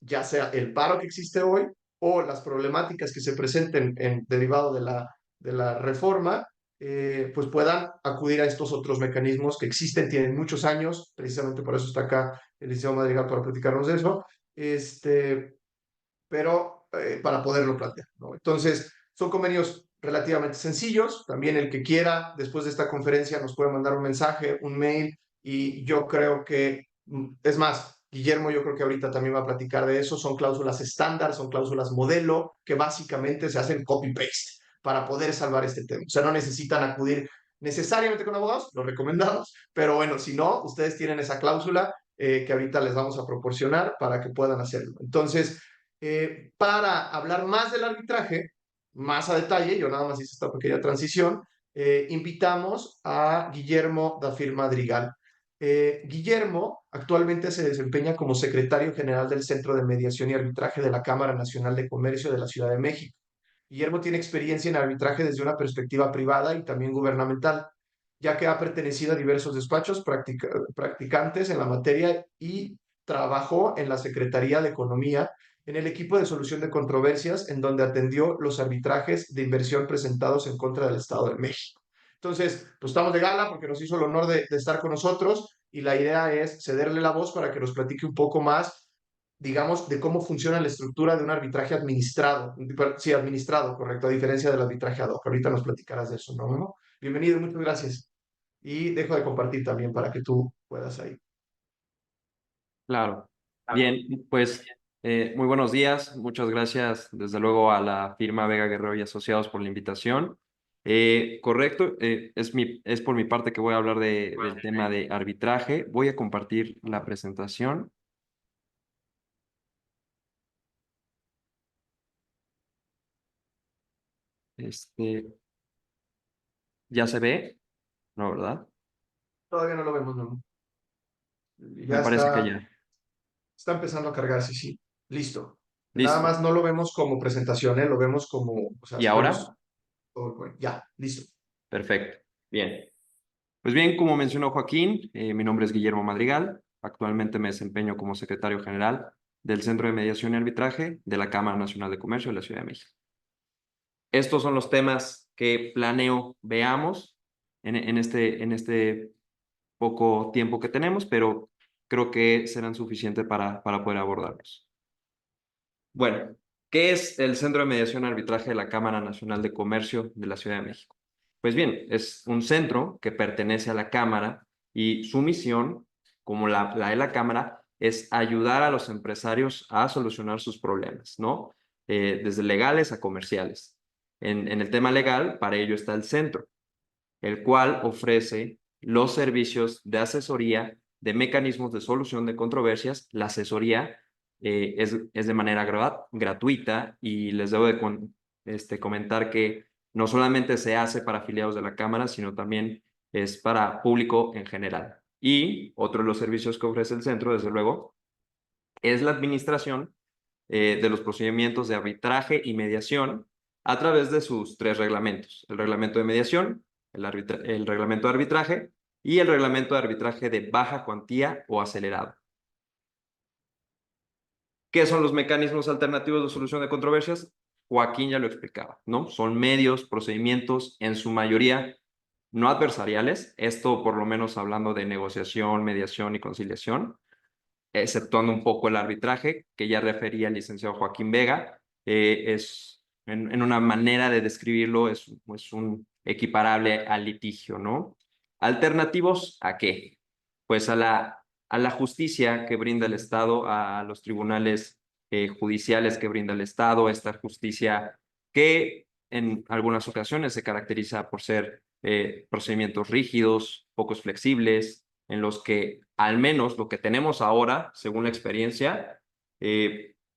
ya sea el paro que existe hoy o las problemáticas que se presenten derivado de la reforma, pues puedan acudir a estos otros mecanismos que existen, tienen muchos años, precisamente por eso está acá el licenciado Madrigal para platicarnos de eso, pero para poderlo plantear, ¿no? Entonces, son convenios relativamente sencillos. También el que quiera, después de esta conferencia, nos puede mandar un mensaje, un mail, y yo creo que, es más, Guillermo, yo creo que ahorita también va a platicar de eso. Son cláusulas estándar, son cláusulas modelo, que básicamente se hacen copy-paste para poder salvar este tema. O sea, no necesitan acudir necesariamente con abogados, lo recomendamos, pero bueno, si no, ustedes tienen esa cláusula que ahorita les vamos a proporcionar para que puedan hacerlo. Entonces, para hablar más del arbitraje, más a detalle, yo nada más hice esta pequeña transición, invitamos a Guillermo Dafir Madrigal. Guillermo actualmente se desempeña como secretario general del Centro de Mediación y Arbitraje de la Cámara Nacional de Comercio de la Ciudad de México. Guillermo tiene experiencia en arbitraje desde una perspectiva privada y también gubernamental, ya que ha pertenecido a diversos despachos practicantes en la materia y trabajó en la Secretaría de Economía en el equipo de solución de controversias, en donde atendió los arbitrajes de inversión presentados en contra del Estado de México. Entonces, pues estamos de gala porque nos hizo el honor de estar con nosotros y la idea es cederle la voz para que nos platique un poco más, digamos, de cómo funciona la estructura de un arbitraje administrado. Sí, administrado, correcto, a diferencia del arbitraje ad hoc. Ahorita nos platicarás de eso, ¿no? ¿No? Bienvenido, muchas gracias. Y dejo de compartir también para que tú puedas ahí. Claro. Bien, pues muy buenos días. Muchas gracias, desde luego, a la firma Vega Guerrero y Asociados por la invitación. Correcto, es por mi parte que voy a hablar del tema de arbitraje. Voy a compartir la presentación. Este, ¿Ya se ve? ¿No, verdad? Todavía no lo vemos, no. Me Ya parece que ya. está empezando a cargar, sí, sí. Listo. Nada Listo. más no lo vemos como presentación, ¿eh? Lo vemos como, o sea, ¿Y vemos ahora? todo ya, listo. Perfecto. Bien. Pues bien, como mencionó Joaquín, mi nombre es Guillermo Madrigal. Actualmente me desempeño como secretario general del Centro de Mediación y Arbitraje de la Cámara Nacional de Comercio de la Ciudad de México. Estos son los temas que planeo veamos en este poco tiempo que tenemos, pero creo que serán suficientes para poder abordarlos. Bueno, ¿qué es el Centro de Mediación y Arbitraje de la Cámara Nacional de Comercio de la Ciudad de México? Pues bien, es un centro que pertenece a la Cámara y su misión, como la de la Cámara, es ayudar a los empresarios a solucionar sus problemas, ¿no? Desde legales a comerciales. En el tema legal, para ello está el centro, el cual ofrece los servicios de asesoría, de mecanismos de solución de controversias. La asesoría es de manera gratuita y les debo de comentar que no solamente se hace para afiliados de la Cámara, sino también es para público en general. Y otro de los servicios que ofrece el centro, desde luego, es la administración de los procedimientos de arbitraje y mediación a través de sus tres reglamentos: el reglamento de mediación, el reglamento de arbitraje y el reglamento de arbitraje de baja cuantía o acelerado. ¿Qué son los mecanismos alternativos de solución de controversias? Joaquín ya lo explicaba, ¿no? Son medios, procedimientos, en su mayoría no adversariales, esto por lo menos hablando de negociación, mediación y conciliación, exceptuando un poco el arbitraje, que ya refería el licenciado Joaquín Vega. Es en una manera de describirlo, es un equiparable al litigio, ¿no? ¿Alternativos a qué? Pues a la justicia que brinda el Estado, a los tribunales judiciales que brinda el Estado, esta justicia que en algunas ocasiones se caracteriza por ser procedimientos rígidos, pocos flexibles, en los que al menos lo que tenemos ahora, según la experiencia,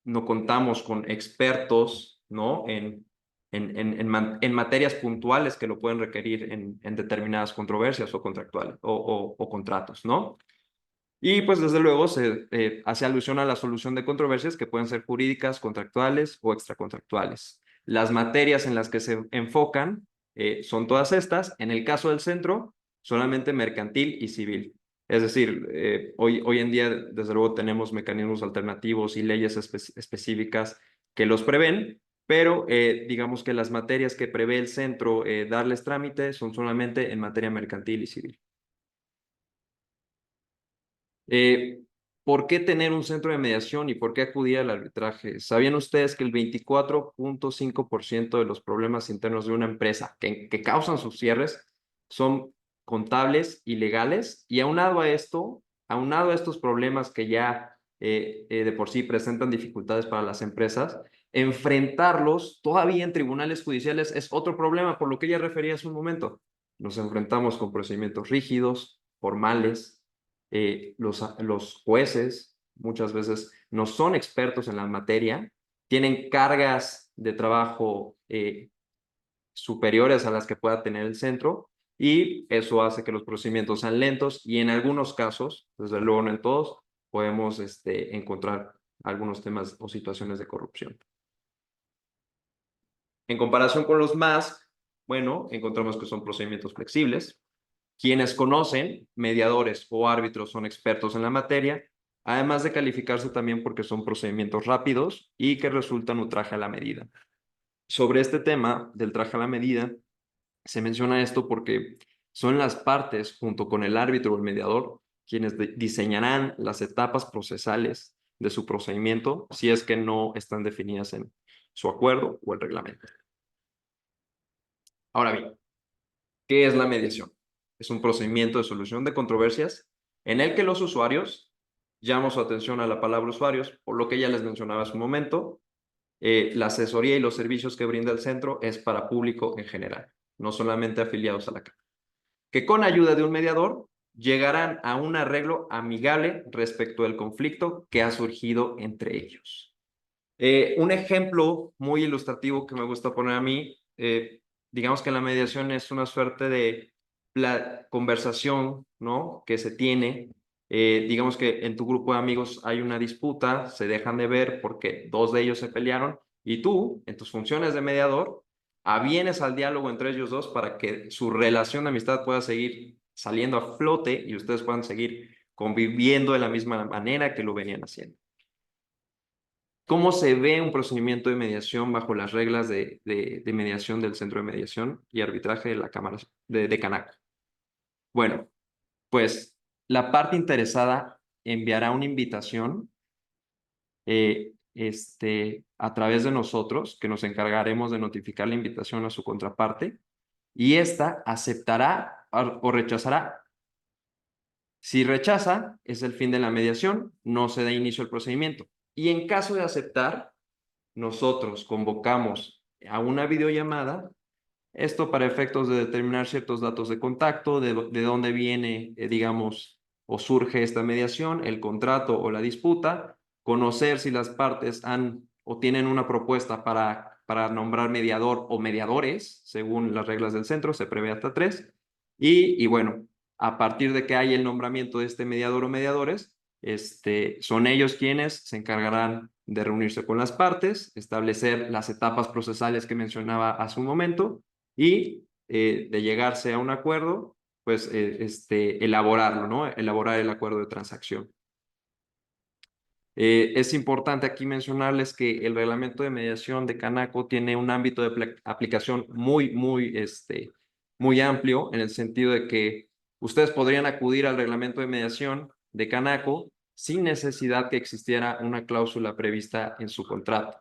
no contamos con expertos, ¿no? En materias puntuales que lo pueden requerir en determinadas controversias o contractuales o contratos, ¿no? Y pues desde luego se hace alusión a la solución de controversias que pueden ser jurídicas, contractuales o extracontractuales. Las materias en las que se enfocan son todas estas. En el caso del centro, solamente mercantil y civil. Es decir, hoy en día, desde luego, tenemos mecanismos alternativos y leyes específicas que los prevén, pero digamos que las materias que prevé el centro darles trámite son solamente en materia mercantil y civil. ¿Por qué tener un centro de mediación y por qué acudir al arbitraje? ¿Sabían ustedes que el 24.5% de los problemas internos de una empresa que causan sus cierres son contables y legales? Y aunado a esto, aunado a estos problemas que ya de por sí presentan dificultades para las empresas, enfrentarlos todavía en tribunales judiciales es otro problema, por lo que ya refería hace un momento. Nos enfrentamos con procedimientos rígidos, formales. Los jueces muchas veces no son expertos en la materia, tienen cargas de trabajo superiores a las que pueda tener el centro y eso hace que los procedimientos sean lentos y en algunos casos, desde luego no en todos, podemos encontrar algunos temas o situaciones de corrupción. En comparación con los más, bueno, encontramos que son procedimientos flexibles. Quienes conocen, mediadores o árbitros, son expertos en la materia, además de calificarse también porque son procedimientos rápidos y que resultan un traje a la medida. Sobre este tema del traje a la medida, se menciona esto porque son las partes, junto con el árbitro o el mediador, quienes diseñarán las etapas procesales de su procedimiento si es que no están definidas en su acuerdo o el reglamento. Ahora bien, ¿qué es la mediación? Es un procedimiento de solución de controversias en el que los usuarios, llamo su atención a la palabra usuarios, por lo que ya les mencionaba hace un momento, la asesoría y los servicios que brinda el centro es para público en general, no solamente afiliados a la Cámara, que con ayuda de un mediador llegarán a un arreglo amigable respecto del conflicto que ha surgido entre ellos. Un ejemplo muy ilustrativo que me gusta poner a mí, digamos que la mediación es una suerte de conversación, ¿no? Que se tiene. Digamos que en tu grupo de amigos hay una disputa, se dejan de ver porque dos de ellos se pelearon y tú, en tus funciones de mediador, avienes al diálogo entre ellos dos para que su relación de amistad pueda seguir saliendo a flote y ustedes puedan seguir conviviendo de la misma manera que lo venían haciendo. ¿Cómo se ve un procedimiento de mediación bajo las reglas de mediación del Centro de Mediación y Arbitraje de la Cámara de Canaco? Bueno, pues la parte interesada enviará una invitación a través de nosotros, que nos encargaremos de notificar la invitación a su contraparte, y ésta aceptará o rechazará. Si rechaza, es el fin de la mediación, no se da inicio al procedimiento. Y en caso de aceptar, nosotros convocamos a una videollamada, esto para efectos de determinar ciertos datos de contacto, de dónde viene, digamos, o surge esta mediación, el contrato o la disputa, conocer si las partes han o tienen una propuesta para nombrar mediador o mediadores, según las reglas del centro, se prevé hasta 3, y bueno, a partir de que haya el nombramiento de este mediador o mediadores, son ellos quienes se encargarán de reunirse con las partes, establecer las etapas procesales que mencionaba hace un momento y de llegarse a un acuerdo, pues elaborarlo, ¿no? Elaborar el acuerdo de transacción. Es importante aquí mencionarles que el reglamento de mediación de Canaco tiene un ámbito de aplicación muy amplio, en el sentido de que ustedes podrían acudir al reglamento de mediación de Canaco sin necesidad que existiera una cláusula prevista en su contrato.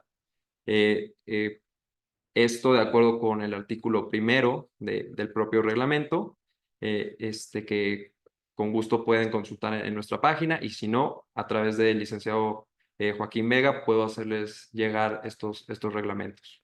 Esto de acuerdo con el artículo 1 del propio reglamento, que con gusto pueden consultar en nuestra página, y si no, a través del licenciado Joaquín Vega, puedo hacerles llegar estos reglamentos.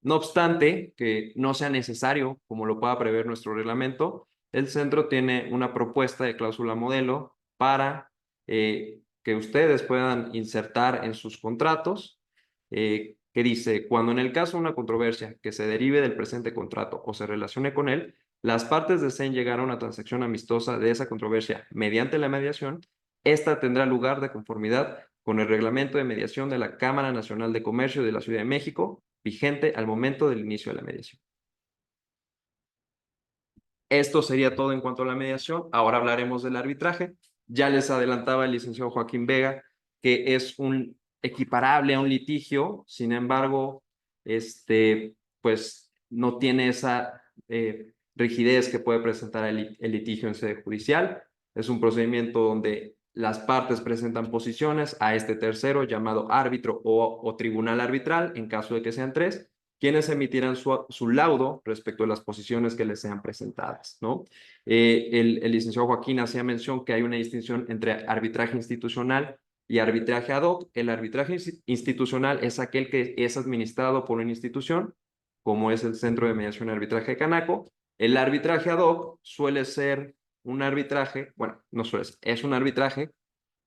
No obstante que no sea necesario, como lo pueda prever nuestro reglamento, el centro tiene una propuesta de cláusula modelo para que ustedes puedan insertar en sus contratos, que dice: cuando en el caso de una controversia que se derive del presente contrato o se relacione con él, las partes deseen llegar a una transacción amistosa de esa controversia mediante la mediación, esta tendrá lugar de conformidad con el reglamento de mediación de la Cámara Nacional de Comercio de la Ciudad de México, vigente al momento del inicio de la mediación. Esto sería todo en cuanto a la mediación. Ahora hablaremos del arbitraje. Ya les adelantaba el licenciado Joaquín Vega que es un equiparable a un litigio, sin embargo, pues no tiene esa rigidez que puede presentar el litigio en sede judicial. Es un procedimiento donde las partes presentan posiciones a este tercero llamado árbitro o tribunal arbitral, en caso de que sean tres, quienes emitirán su laudo respecto a las posiciones que les sean presentadas, ¿no? El licenciado Joaquín hacía mención que hay una distinción entre arbitraje institucional y arbitraje ad hoc. El arbitraje institucional es aquel que es administrado por una institución, como es el Centro de Mediación y Arbitraje de Canaco. El arbitraje ad hoc suele ser un arbitraje, bueno, no suele ser, es un arbitraje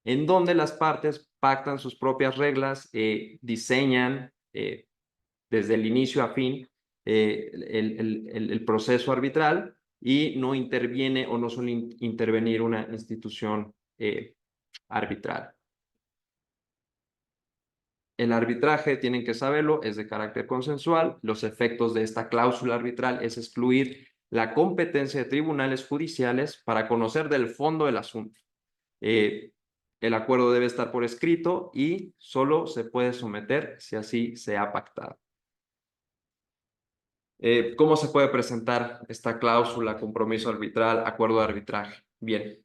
en donde las partes pactan sus propias reglas, diseñan desde el inicio a fin el proceso arbitral y no interviene o no suele intervenir una institución arbitral. El arbitraje, tienen que saberlo, es de carácter consensual. Los efectos de esta cláusula arbitral es excluir la competencia de tribunales judiciales para conocer del fondo del asunto. El acuerdo debe estar por escrito y solo se puede someter si así se ha pactado. ¿Cómo se puede presentar esta cláusula, compromiso arbitral, acuerdo de arbitraje? Bien,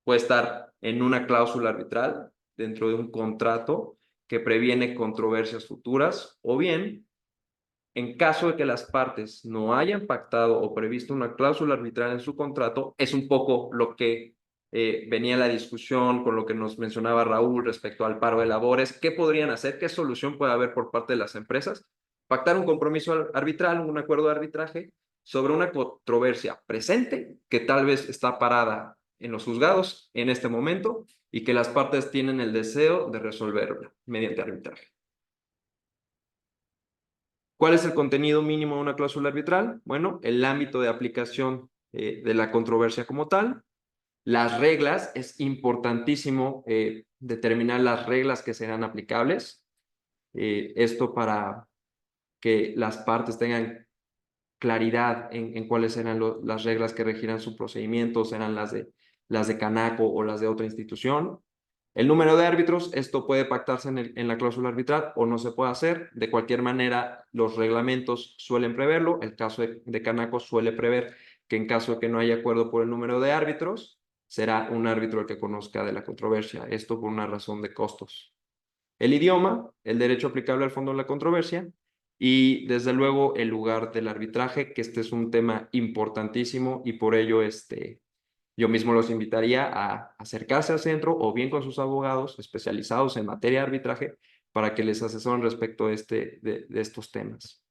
puede estar en una cláusula arbitral dentro de un contrato que previene controversias futuras, o bien, en caso de que las partes no hayan pactado o previsto una cláusula arbitral en su contrato, es un poco lo que venía la discusión con lo que nos mencionaba Raúl respecto al paro de labores. ¿Qué podrían hacer? ¿Qué solución puede haber por parte de las empresas? Pactar un compromiso arbitral, un acuerdo de arbitraje sobre una controversia presente que tal vez está parada en los juzgados en este momento y que las partes tienen el deseo de resolverla mediante arbitraje. ¿Cuál es el contenido mínimo de una cláusula arbitral? Bueno, el ámbito de aplicación de la controversia como tal. Las reglas, es importantísimo determinar las reglas que serán aplicables. Esto para que las partes tengan claridad en cuáles serán las reglas que regirán su procedimiento, serán las de Canaco o las de otra institución. El número de árbitros, esto puede pactarse en la cláusula arbitral o no se puede hacer. De cualquier manera, los reglamentos suelen preverlo. El caso de Canaco suele prever que en caso de que no haya acuerdo por el número de árbitros, será un árbitro el que conozca de la controversia. Esto por una razón de costos. El idioma, el derecho aplicable al fondo de la controversia y desde luego el lugar del arbitraje, que este es un tema importantísimo y por ello yo mismo los invitaría a acercarse al centro o bien con sus abogados especializados en materia de arbitraje para que les asesoren respecto de estos temas.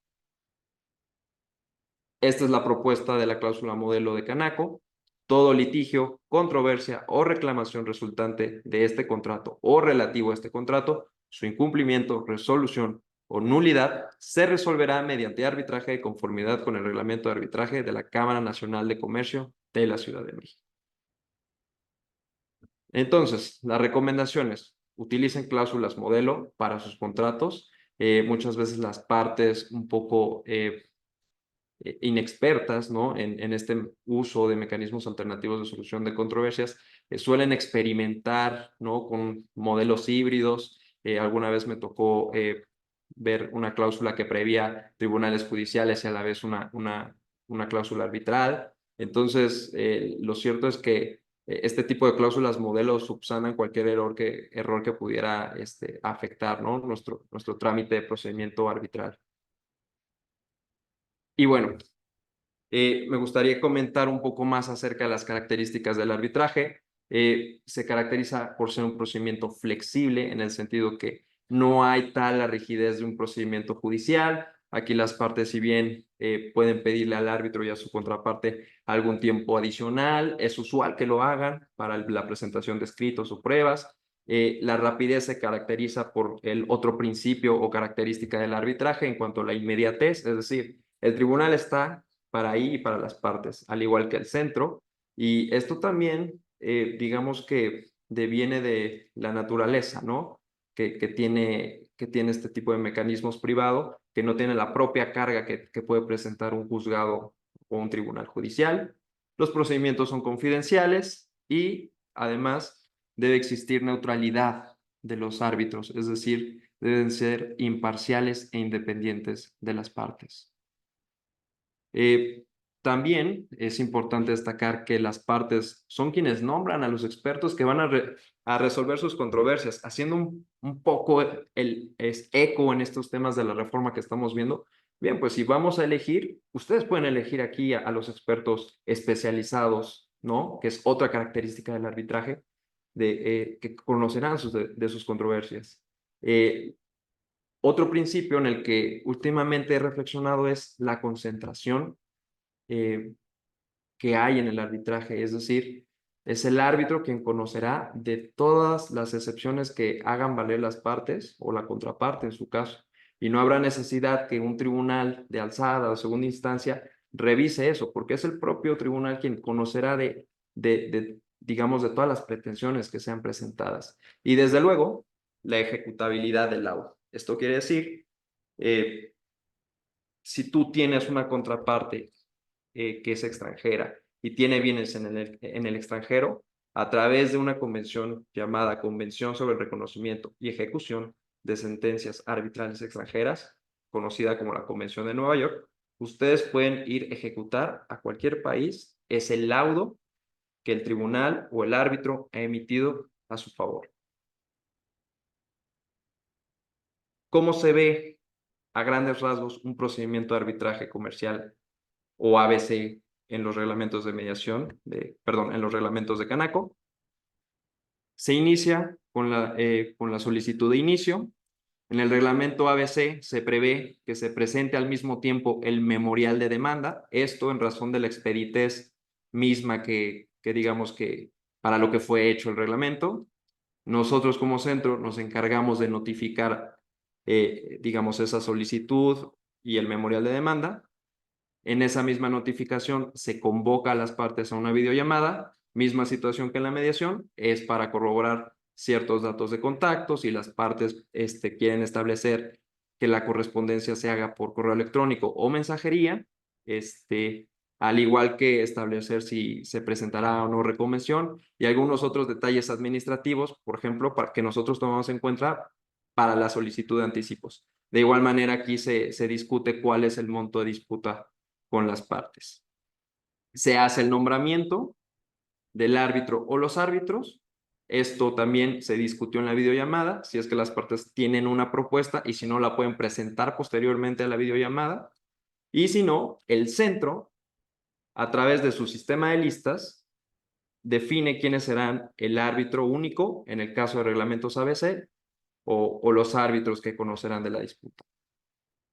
Esta es la propuesta de la cláusula modelo de Canaco. Todo litigio, controversia o reclamación resultante de este contrato o relativo a este contrato, su incumplimiento, resolución o nulidad se resolverá mediante arbitraje de conformidad con el reglamento de arbitraje de la Cámara Nacional de Comercio de la Ciudad de México. Entonces, las recomendaciones: utilicen cláusulas modelo para sus contratos. Muchas veces las partes un poco inexpertas, ¿no? en este uso de mecanismos alternativos de solución de controversias, suelen experimentar, ¿no? con modelos híbridos. Alguna vez me tocó ver una cláusula que prevía tribunales judiciales y a la vez una cláusula arbitral. Entonces, lo cierto es que este tipo de cláusulas modelo subsanan cualquier error que pudiera afectar, ¿no? nuestro trámite de procedimiento arbitral. Y bueno, me gustaría comentar un poco más acerca de las características del arbitraje. Se caracteriza por ser un procedimiento flexible en el sentido que no hay tal la rigidez de un procedimiento judicial. Aquí las partes, si bien pueden pedirle al árbitro y a su contraparte algún tiempo adicional, es usual que lo hagan para la presentación de escritos o pruebas. La rapidez se caracteriza por el otro principio o característica del arbitraje en cuanto a la inmediatez, es decir, el tribunal está para ahí y para las partes, al igual que el centro. Y esto también, digamos que deviene de la naturaleza, ¿no? Que tiene este tipo de mecanismos privados, que no tiene la propia carga que puede presentar un juzgado o un tribunal judicial. Los procedimientos son confidenciales y además debe existir neutralidad de los árbitros, es decir, deben ser imparciales e independientes de las partes. También es importante destacar que las partes son quienes nombran a los expertos que van a resolver sus controversias, haciendo un poco es eco en estos temas de la reforma que estamos viendo. Bien, pues si vamos a elegir, ustedes pueden elegir aquí a los expertos especializados, ¿no? Que es otra característica del arbitraje, que conocerán de sus controversias. Otro principio en el que últimamente he reflexionado es la concentración que hay en el arbitraje, es decir, es el árbitro quien conocerá de todas las excepciones que hagan valer las partes o la contraparte en su caso, y no habrá necesidad que un tribunal de alzada o segunda instancia revise eso, porque es el propio tribunal quien conocerá digamos, de todas las pretensiones que sean presentadas. Y desde luego, la ejecutabilidad del laudo. Esto quiere decir, si tú tienes una contraparte que es extranjera y tiene bienes en el extranjero, a través de una convención llamada Convención sobre el Reconocimiento y Ejecución de Sentencias Arbitrales Extranjeras, conocida como la Convención de Nueva York, ustedes pueden ir a ejecutar a cualquier país ese laudo que el tribunal o el árbitro ha emitido a su favor. ¿Cómo se ve a grandes rasgos un procedimiento de arbitraje comercial o ABC en los reglamentos de mediación, en los reglamentos de Canaco? Se inicia con la solicitud de inicio. En el reglamento ABC se prevé que se presente al mismo tiempo el memorial de demanda, esto en razón de la expeditez misma que digamos que para lo que fue hecho el reglamento. Nosotros como centro nos encargamos de notificar, digamos, esa solicitud y el memorial de demanda. En esa misma notificación se convoca a las partes a una videollamada, misma situación que en la mediación, es para corroborar ciertos datos de contacto, si las partes quieren establecer que la correspondencia se haga por correo electrónico o mensajería, al igual que establecer si se presentará o no reconvención y algunos otros detalles administrativos, por ejemplo, para que nosotros tomamos en cuenta para la solicitud de anticipos. De igual manera, aquí se discute cuál es el monto de disputa con las partes. Se hace el nombramiento del árbitro o los árbitros. Esto también se discutió en la videollamada, si es que las partes tienen una propuesta y si no la pueden presentar posteriormente a la videollamada. Y si no, el centro, a través de su sistema de listas, define quiénes serán el árbitro único en el caso de reglamentos ABC o los árbitros que conocerán de la disputa.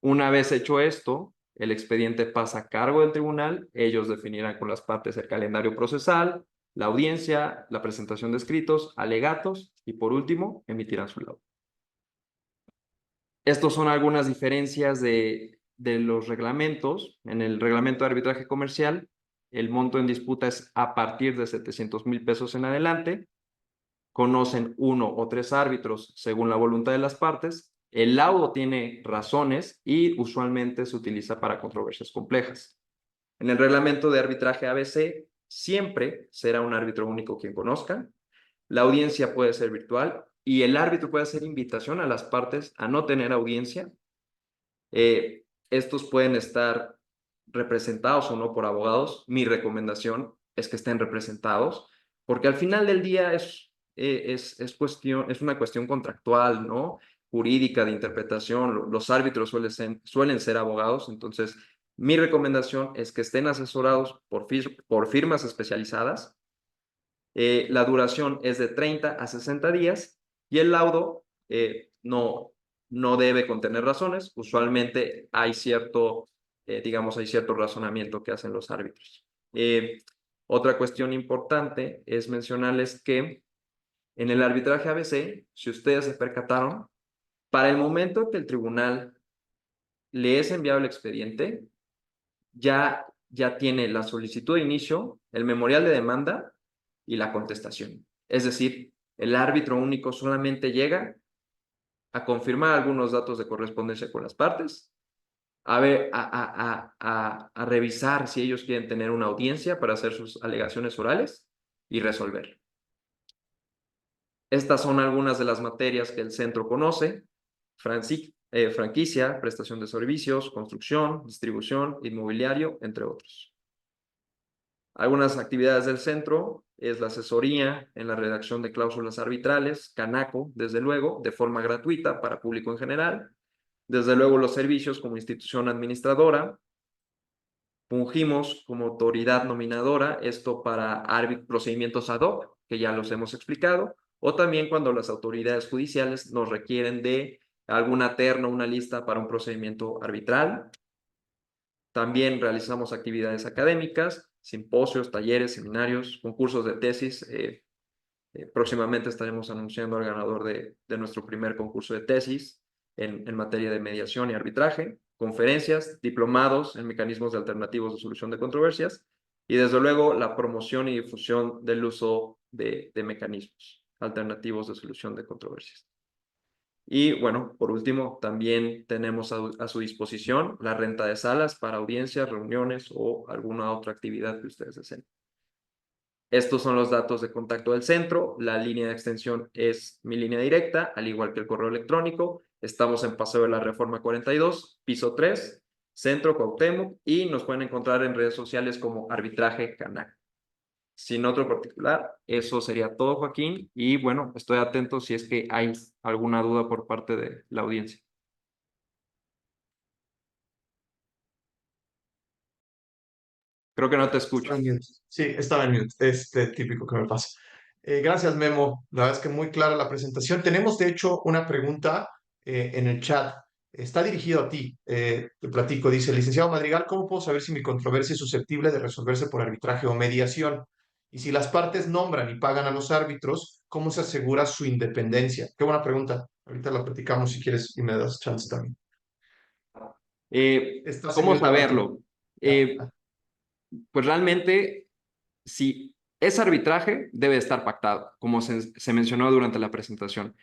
Una vez hecho esto, el expediente pasa a cargo del tribunal, ellos definirán con las partes el calendario procesal, la audiencia, la presentación de escritos, alegatos y por último, emitirán su laudo. Estos son algunas diferencias de los reglamentos. En el reglamento de arbitraje comercial, el monto en disputa es a partir de 700,000 pesos en adelante. Conocen 1 o 3 árbitros según la voluntad de las partes. El laudo tiene razones y usualmente se utiliza para controversias complejas. En el reglamento de arbitraje ABC, siempre será un árbitro único quien conozca. La audiencia puede ser virtual y el árbitro puede hacer invitación a las partes a no tener audiencia. Estos pueden estar representados o no por abogados. Mi recomendación es que estén representados, porque al final del día es una cuestión contractual, ¿no? Jurídica, de interpretación. Los árbitros suelen ser abogados, entonces mi recomendación es que estén asesorados por firmas especializadas. La duración es de 30 a 60 días y el laudo no debe contener razones. Usualmente hay cierto razonamiento que hacen los árbitros. Otra cuestión importante es mencionarles que en el arbitraje ABC, si ustedes se percataron, para el momento que el tribunal le es enviado el expediente, ya tiene la solicitud de inicio, el memorial de demanda y la contestación. Es decir, el árbitro único solamente llega a confirmar algunos datos de correspondencia con las partes, a revisar si ellos quieren tener una audiencia para hacer sus alegaciones orales y resolver. Estas son algunas de las materias que el centro conoce: franquicia, prestación de servicios, construcción, distribución, inmobiliario, entre otros. Algunas actividades del centro es la asesoría en la redacción de cláusulas arbitrales, Canaco, desde luego, de forma gratuita para público en general. Desde luego los servicios como institución administradora. Fungimos como autoridad nominadora, esto para procedimientos ad hoc, que ya los hemos explicado, o también cuando las autoridades judiciales nos requieren de alguna terna, una lista para un procedimiento arbitral. También realizamos actividades académicas, simposios, talleres, seminarios, concursos de tesis. Próximamente estaremos anunciando al ganador de nuestro primer concurso de tesis en materia de mediación y arbitraje, conferencias, diplomados en mecanismos alternativos de solución de controversias y desde luego la promoción y difusión del uso de mecanismos alternativos de solución de controversias. Y bueno, por último, también tenemos a su disposición la renta de salas para audiencias, reuniones o alguna otra actividad que ustedes deseen. Estos son los datos de contacto del centro. La línea de extensión es mi línea directa, al igual que el correo electrónico. Estamos en Paseo de la Reforma 42, piso 3, Centro Cuauhtémoc, y nos pueden encontrar en redes sociales como Arbitraje Canaco. Sin otro particular, eso sería todo, Joaquín. Y bueno, estoy atento si es que hay alguna duda por parte de la audiencia. Creo que no te escucho. Estaba en mute. Sí, estaba en mute. Típico que me pasa. Gracias, Memo. La verdad es que muy clara la presentación. Tenemos, de hecho, una pregunta en el chat. Está dirigido a ti. Te platico. Dice, licenciado Madrigal, ¿cómo puedo saber si mi controversia es susceptible de resolverse por arbitraje o mediación? Y si las partes nombran y pagan a los árbitros, ¿cómo se asegura su independencia? Qué buena pregunta. Ahorita la platicamos si quieres y me das chance también. Estás en ¿Cómo mute, Memo. saberlo? Pues realmente, si es arbitraje, debe estar pactado, como se mencionó durante la presentación.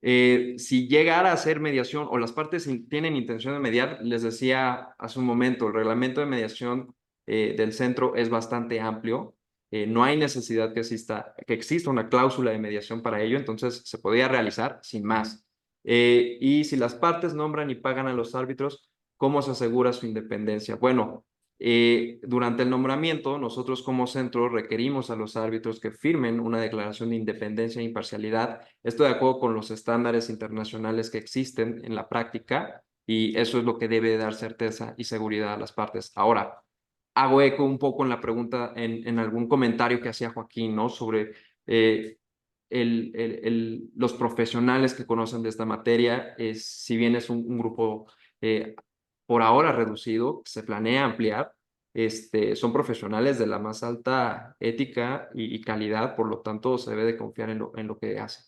Si llegara a ser mediación o las partes tienen intención de mediar, les decía hace un momento, el reglamento de mediación del centro es bastante amplio. No hay necesidad que exista una cláusula de mediación para ello, entonces se podría realizar sin más. Y si las partes nombran y pagan a los árbitros, ¿cómo se asegura su independencia? Bueno, durante el nombramiento, nosotros como centro requerimos a los árbitros que firmen una declaración de independencia e imparcialidad. Esto de acuerdo con los estándares internacionales que existen en la práctica, y eso es lo que debe dar certeza y seguridad a las partes. Ahora, hago eco un poco en la pregunta, en algún comentario que hacía Joaquín, ¿no? Sobre los profesionales que conocen de esta materia. Si bien es un grupo por ahora reducido, se planea ampliar. Son profesionales de la más alta ética y calidad, por lo tanto se debe de confiar en lo que hacen.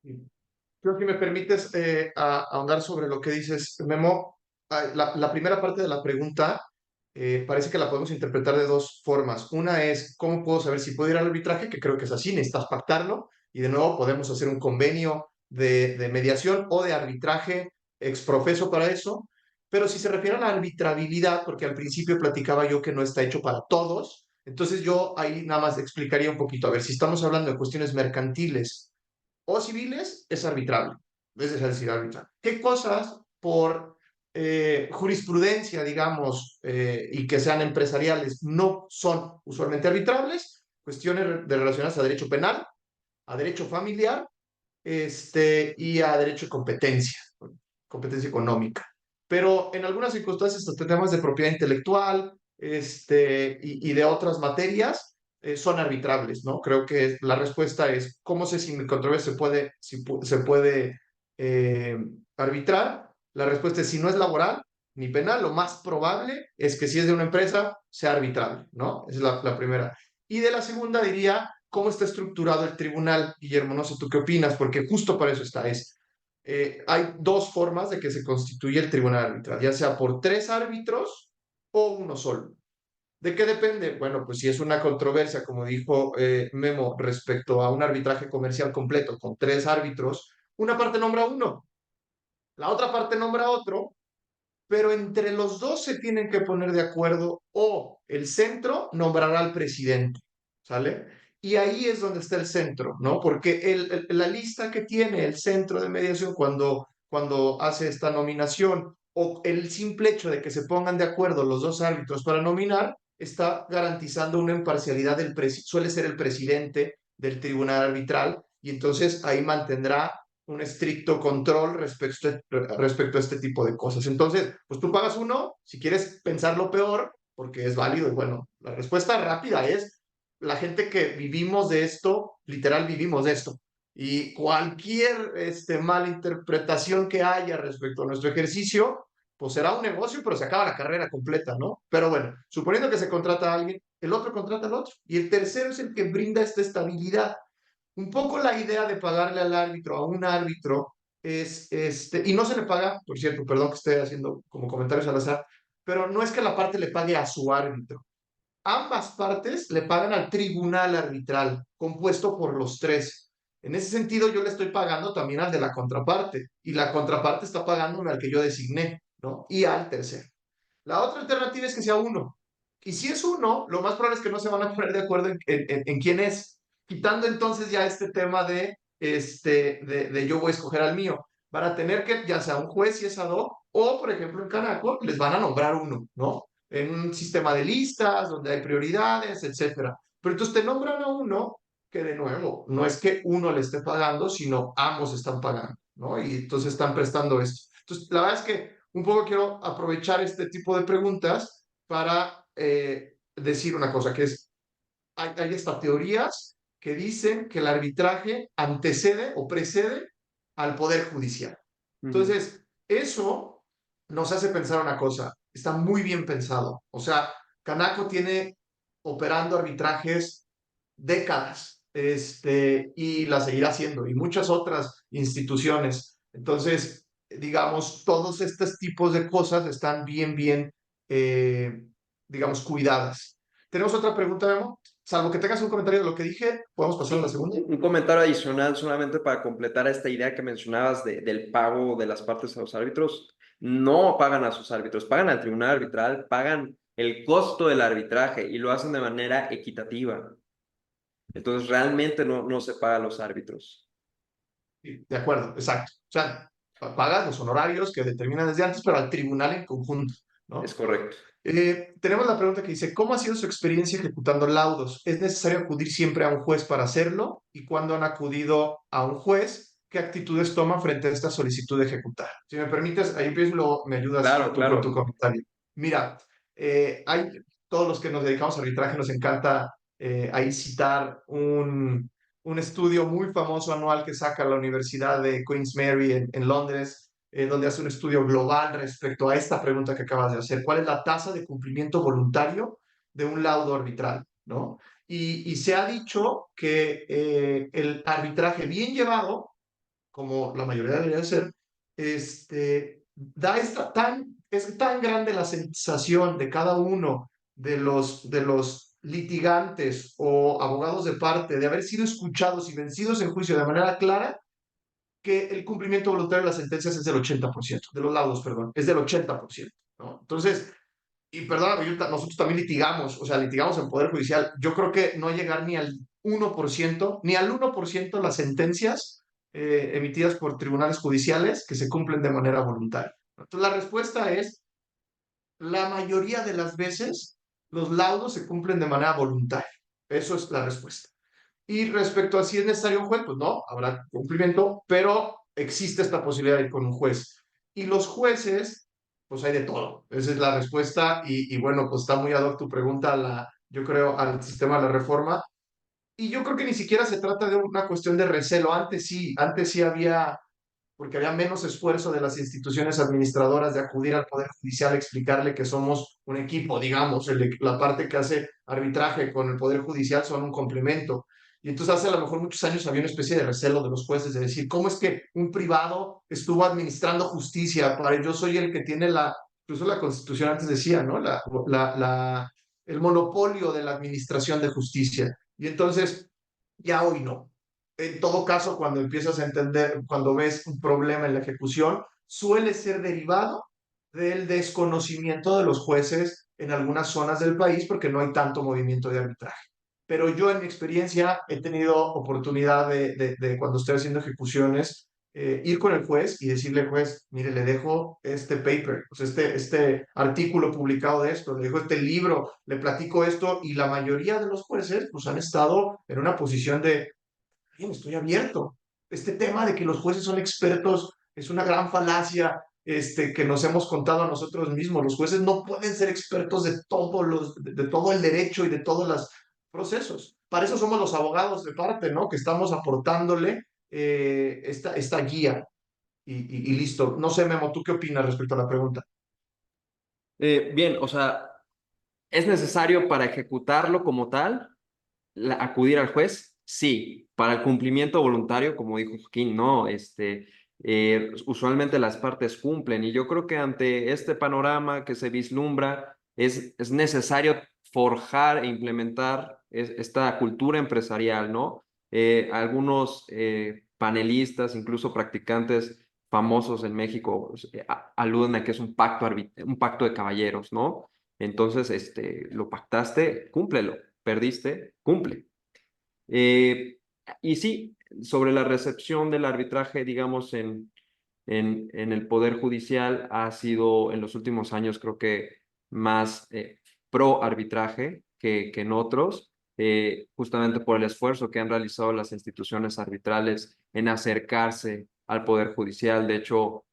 Creo que me permites ahondar sobre lo que dices, Memo. La primera parte de la pregunta parece que la podemos interpretar de dos formas. Una es, ¿cómo puedo saber si puedo ir al arbitraje? Que creo que es así, necesitas pactarlo. Y de nuevo, podemos hacer un convenio de mediación o de arbitraje exprofeso para eso. Pero si se refiere a la arbitrabilidad, porque al principio platicaba yo que no está hecho para todos, entonces yo ahí nada más explicaría un poquito. A ver, si estamos hablando de cuestiones mercantiles o civiles, es arbitrable. Es decir, arbitrable. ¿Qué cosas por jurisprudencia, digamos, y que sean empresariales, no son usualmente arbitrables? Cuestiones relacionadas a derecho penal, a derecho familiar, y a derecho de competencia económica. Pero en algunas circunstancias, estos temas de propiedad intelectual, y de otras materias, son arbitrables, ¿no? Creo que la respuesta es, ¿cómo sé si mi controversia se puede eh, arbitrar? La respuesta es, si no es laboral ni penal, lo más probable es que si es de una empresa, sea arbitrable, ¿no? Esa es la primera. Y de la segunda diría, ¿cómo está estructurado el tribunal? Guillermo, no sé tú qué opinas, porque justo para eso está. Hay dos formas de que se constituye el tribunal arbitral, ya sea por tres árbitros o uno solo. ¿De qué depende? Bueno, pues si es una controversia, como dijo Memo, respecto a un arbitraje comercial completo con tres árbitros, una parte nombra uno, la otra parte nombra otro, pero entre los dos se tienen que poner de acuerdo o el centro nombrará al presidente, ¿sale? Y ahí es donde está el centro, ¿no? Porque la lista que tiene el centro de mediación cuando hace esta nominación o el simple hecho de que se pongan de acuerdo los dos árbitros para nominar, está garantizando una imparcialidad suele ser el presidente del tribunal arbitral, y entonces ahí mantendrá un estricto control respecto a este tipo de cosas. Entonces, pues tú pagas uno, si quieres pensar lo peor, porque es válido, y bueno, la respuesta rápida es, la gente que vivimos de esto, literal vivimos de esto, y cualquier mala interpretación que haya respecto a nuestro ejercicio, pues será un negocio, pero se acaba la carrera completa, ¿no? Pero bueno, suponiendo que se contrata a alguien, el otro contrata al otro, y el tercero es el que brinda esta estabilidad. Un poco la idea de pagarle al árbitro, a un árbitro, es, y no se le paga, por cierto, perdón que esté haciendo como comentarios al azar, pero no es que la parte le pague a su árbitro. Ambas partes le pagan al tribunal arbitral, compuesto por los tres. En ese sentido, yo le estoy pagando también al de la contraparte, y la contraparte está pagándome al que yo designé, ¿no? Y al tercero. La otra alternativa es que sea uno. Y si es uno, lo más probable es que no se van a poner de acuerdo en quién es, quitando entonces ya este tema de yo voy a escoger al mío. Van a tener que, ya sea un juez si es ad hoc, o por ejemplo en Canaco, les van a nombrar uno, ¿no? En un sistema de listas, donde hay prioridades, etcétera. Pero entonces te nombran a uno que, de nuevo, no es que uno le esté pagando, sino ambos están pagando, ¿no? Y entonces están prestando esto. Entonces, la verdad es que un poco quiero aprovechar este tipo de preguntas para decir una cosa, que es, hay estas teorías que dicen que el arbitraje antecede o precede al Poder Judicial. Entonces, eso nos hace pensar una cosa, está muy bien pensado. O sea, Canaco tiene operando arbitrajes décadas, y la seguirá haciendo, y muchas otras instituciones. Entonces, digamos, todos estos tipos de cosas están bien, eh, digamos, cuidadas. ¿Tenemos otra pregunta, Memo? Salvo que tengas un comentario de lo que dije, podemos pasar a la Sí, segunda. un comentario adicional solamente para completar esta idea que mencionabas del pago de las partes a los árbitros. No pagan a sus árbitros, pagan al tribunal arbitral, pagan el costo del arbitraje y lo hacen de manera equitativa. Entonces realmente no se paga a los árbitros. Sí, de acuerdo, exacto. O sea, pagas los honorarios que determinan desde antes, pero al tribunal en conjunto, Es ¿no? correcto. Tenemos la pregunta que dice, ¿cómo ha sido su experiencia ejecutando laudos? ¿Es necesario acudir siempre a un juez para hacerlo? ¿Y cuando han acudido a un juez, qué actitudes toman frente a esta solicitud de ejecutar? Si me permites, ahí empiezo y luego me ayudas Claro, tú con tu claro. comentario. Mira, todos los que nos dedicamos a arbitraje nos encanta ahí citar un estudio muy famoso anual que saca la Universidad de Queen's Mary en Londres, donde hace un estudio global respecto a esta pregunta que acabas de hacer. ¿Cuál es la tasa de cumplimiento voluntario de un laudo arbitral? ¿No? Y se ha dicho que el arbitraje bien llevado, como la mayoría debería ser, es tan grande la sensación de cada uno de los litigantes o abogados de parte de haber sido escuchados y vencidos en juicio de manera clara, que el cumplimiento voluntario de las sentencias es del 80%, de los laudos, perdón, es del 80%, ¿no? Entonces, y perdóname, nosotros también litigamos, o sea, litigamos en Poder Judicial. Yo creo que no llegar ni al 1%, ni al 1% las sentencias emitidas por tribunales judiciales que se cumplen de manera voluntaria. Entonces, la respuesta es, la mayoría de las veces los laudos se cumplen de manera voluntaria. Eso es la respuesta. Y respecto a si es necesario un juez, pues no, habrá cumplimiento, pero existe esta posibilidad de ir con un juez. Y los jueces, pues hay de todo. Esa es la respuesta. Y bueno, pues está muy ad hoc tu pregunta, yo creo, al sistema de la reforma. Y yo creo que ni siquiera se trata de una cuestión de recelo. Antes sí había, porque había menos esfuerzo de las instituciones administradoras de acudir al Poder Judicial a explicarle que somos un equipo, digamos, la parte que hace arbitraje con el Poder Judicial son un complemento. Y entonces hace a lo mejor muchos años había una especie de recelo de los jueces de decir, ¿cómo es que un privado estuvo administrando justicia? Yo soy el que tiene incluso la Constitución antes decía, ¿no? El monopolio de la administración de justicia. Y entonces, ya hoy no. En todo caso, cuando empiezas a entender, cuando ves un problema en la ejecución, suele ser derivado del desconocimiento de los jueces en algunas zonas del país porque no hay tanto movimiento de arbitraje. Pero yo en mi experiencia he tenido oportunidad de cuando estoy haciendo ejecuciones, ir con el juez y decirle, juez, mire, le dejo este paper, pues este artículo publicado de esto, le dejo este libro, le platico esto, y la mayoría de los jueces pues han estado en una posición de, bien, estoy abierto. Este tema de que los jueces son expertos es una gran falacia que nos hemos contado a nosotros mismos. Los jueces no pueden ser expertos de todo el derecho y de todos los procesos. Para eso somos los abogados de parte, ¿no? Que estamos aportándole esta guía y listo. No sé, Memo, ¿tú qué opinas respecto a la pregunta? Bien, o sea, ¿es necesario para ejecutarlo como tal acudir al juez? Sí, para el cumplimiento voluntario, como dijo Joaquín, no, usualmente las partes cumplen y yo creo que ante este panorama que se vislumbra es necesario forjar e implementar esta cultura empresarial, ¿no? Algunos panelistas, incluso practicantes famosos en México, aluden a que es un pacto de caballeros, ¿no? Entonces, lo pactaste, cúmplelo, perdiste, cumple. Eh, y sí, sobre la recepción del arbitraje, digamos, en el Poder Judicial ha sido en los últimos años, creo que más pro arbitraje que en otros, justamente por el esfuerzo que han realizado las instituciones arbitrales en acercarse al Poder Judicial. De hecho,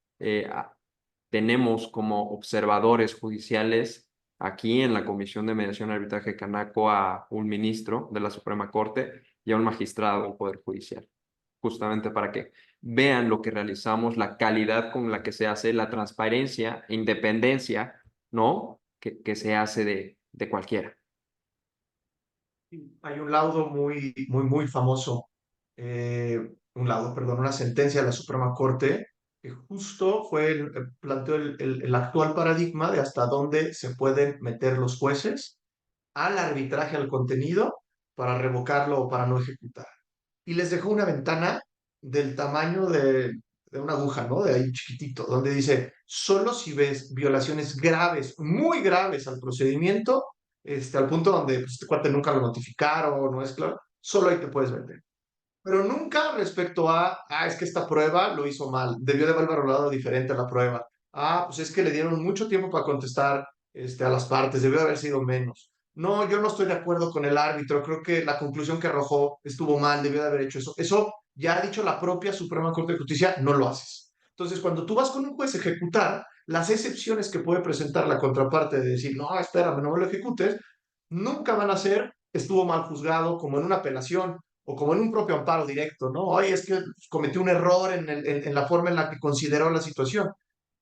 tenemos como observadores judiciales aquí en la Comisión de Mediación y Arbitraje Canaco a un ministro de la Suprema Corte y a un magistrado del Poder Judicial, justamente para que vean lo que realizamos, la calidad con la que se hace, la transparencia e independencia, ¿no? Que se hace de cualquiera. Hay un laudo muy famoso, un laudo, perdón, una sentencia de la Suprema Corte que justo planteó el actual paradigma de hasta dónde se pueden meter los jueces al arbitraje, al contenido, para revocarlo o para no ejecutar. Y les dejó una ventana del tamaño de una aguja, ¿no? De ahí chiquitito, donde dice, solo si ves violaciones graves, muy graves al procedimiento, al punto donde pues, este cuate nunca lo notificaron, no es claro, solo ahí te puedes meter. Pero nunca respecto es que esta prueba lo hizo mal, debió de haber valorado diferente la prueba. Pues es que le dieron mucho tiempo para contestar a las partes, debió de haber sido menos. No, yo no estoy de acuerdo con el árbitro, creo que la conclusión que arrojó estuvo mal, debió de haber hecho eso. Eso ya ha dicho la propia Suprema Corte de Justicia, no lo haces. Entonces, cuando tú vas con un juez a ejecutar, las excepciones que puede presentar la contraparte de decir, no, espérame, no me lo ejecutes, nunca van a ser, estuvo mal juzgado, como en una apelación o como en un propio amparo directo, ¿no? Oye, es que cometió un error en la forma en la que consideró la situación.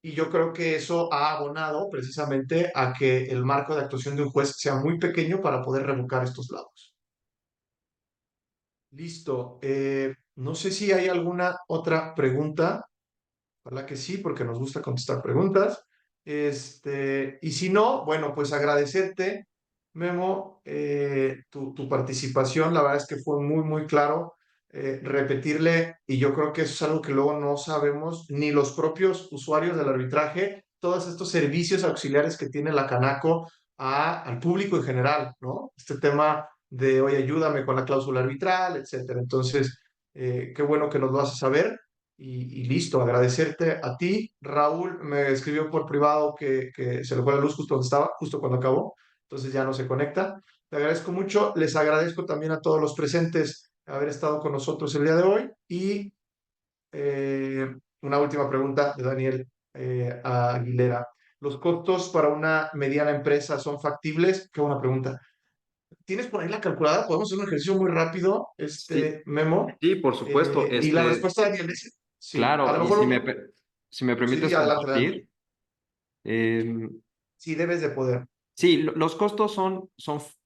Y yo creo que eso ha abonado precisamente a que el marco de actuación de un juez sea muy pequeño para poder revocar estos lados. Listo. No sé si hay alguna otra pregunta. Ojalá que sí, porque nos gusta contestar preguntas. Y si no, bueno, pues agradecerte, Memo, tu participación. La verdad es que fue muy claro. Repetirle, y yo creo que eso es algo que luego no sabemos, ni los propios usuarios del arbitraje, todos estos servicios auxiliares que tiene la Canaco al público en general, ¿no? Este tema de, oye, ayúdame con la cláusula arbitral, etcétera. Entonces, qué bueno que nos lo haces saber. Y listo, agradecerte a ti. Raúl me escribió por privado que se le fue la luz justo donde estaba, justo cuando acabó, entonces ya no se conecta. Te agradezco mucho, les agradezco también a todos los presentes haber estado con nosotros el día de hoy. Y una última pregunta de Daniel Aguilera. ¿Los costos para una mediana empresa son factibles? Qué buena pregunta. ¿Tienes por ahí la calculadora? Podemos hacer un ejercicio muy rápido, Sí, Memo. sí, por supuesto. Y la respuesta de Daniel es sí. A Claro, lo y mejor si me sí, permites adelante, adelante. compartir, em, Sí, debes de poder. sí, los costos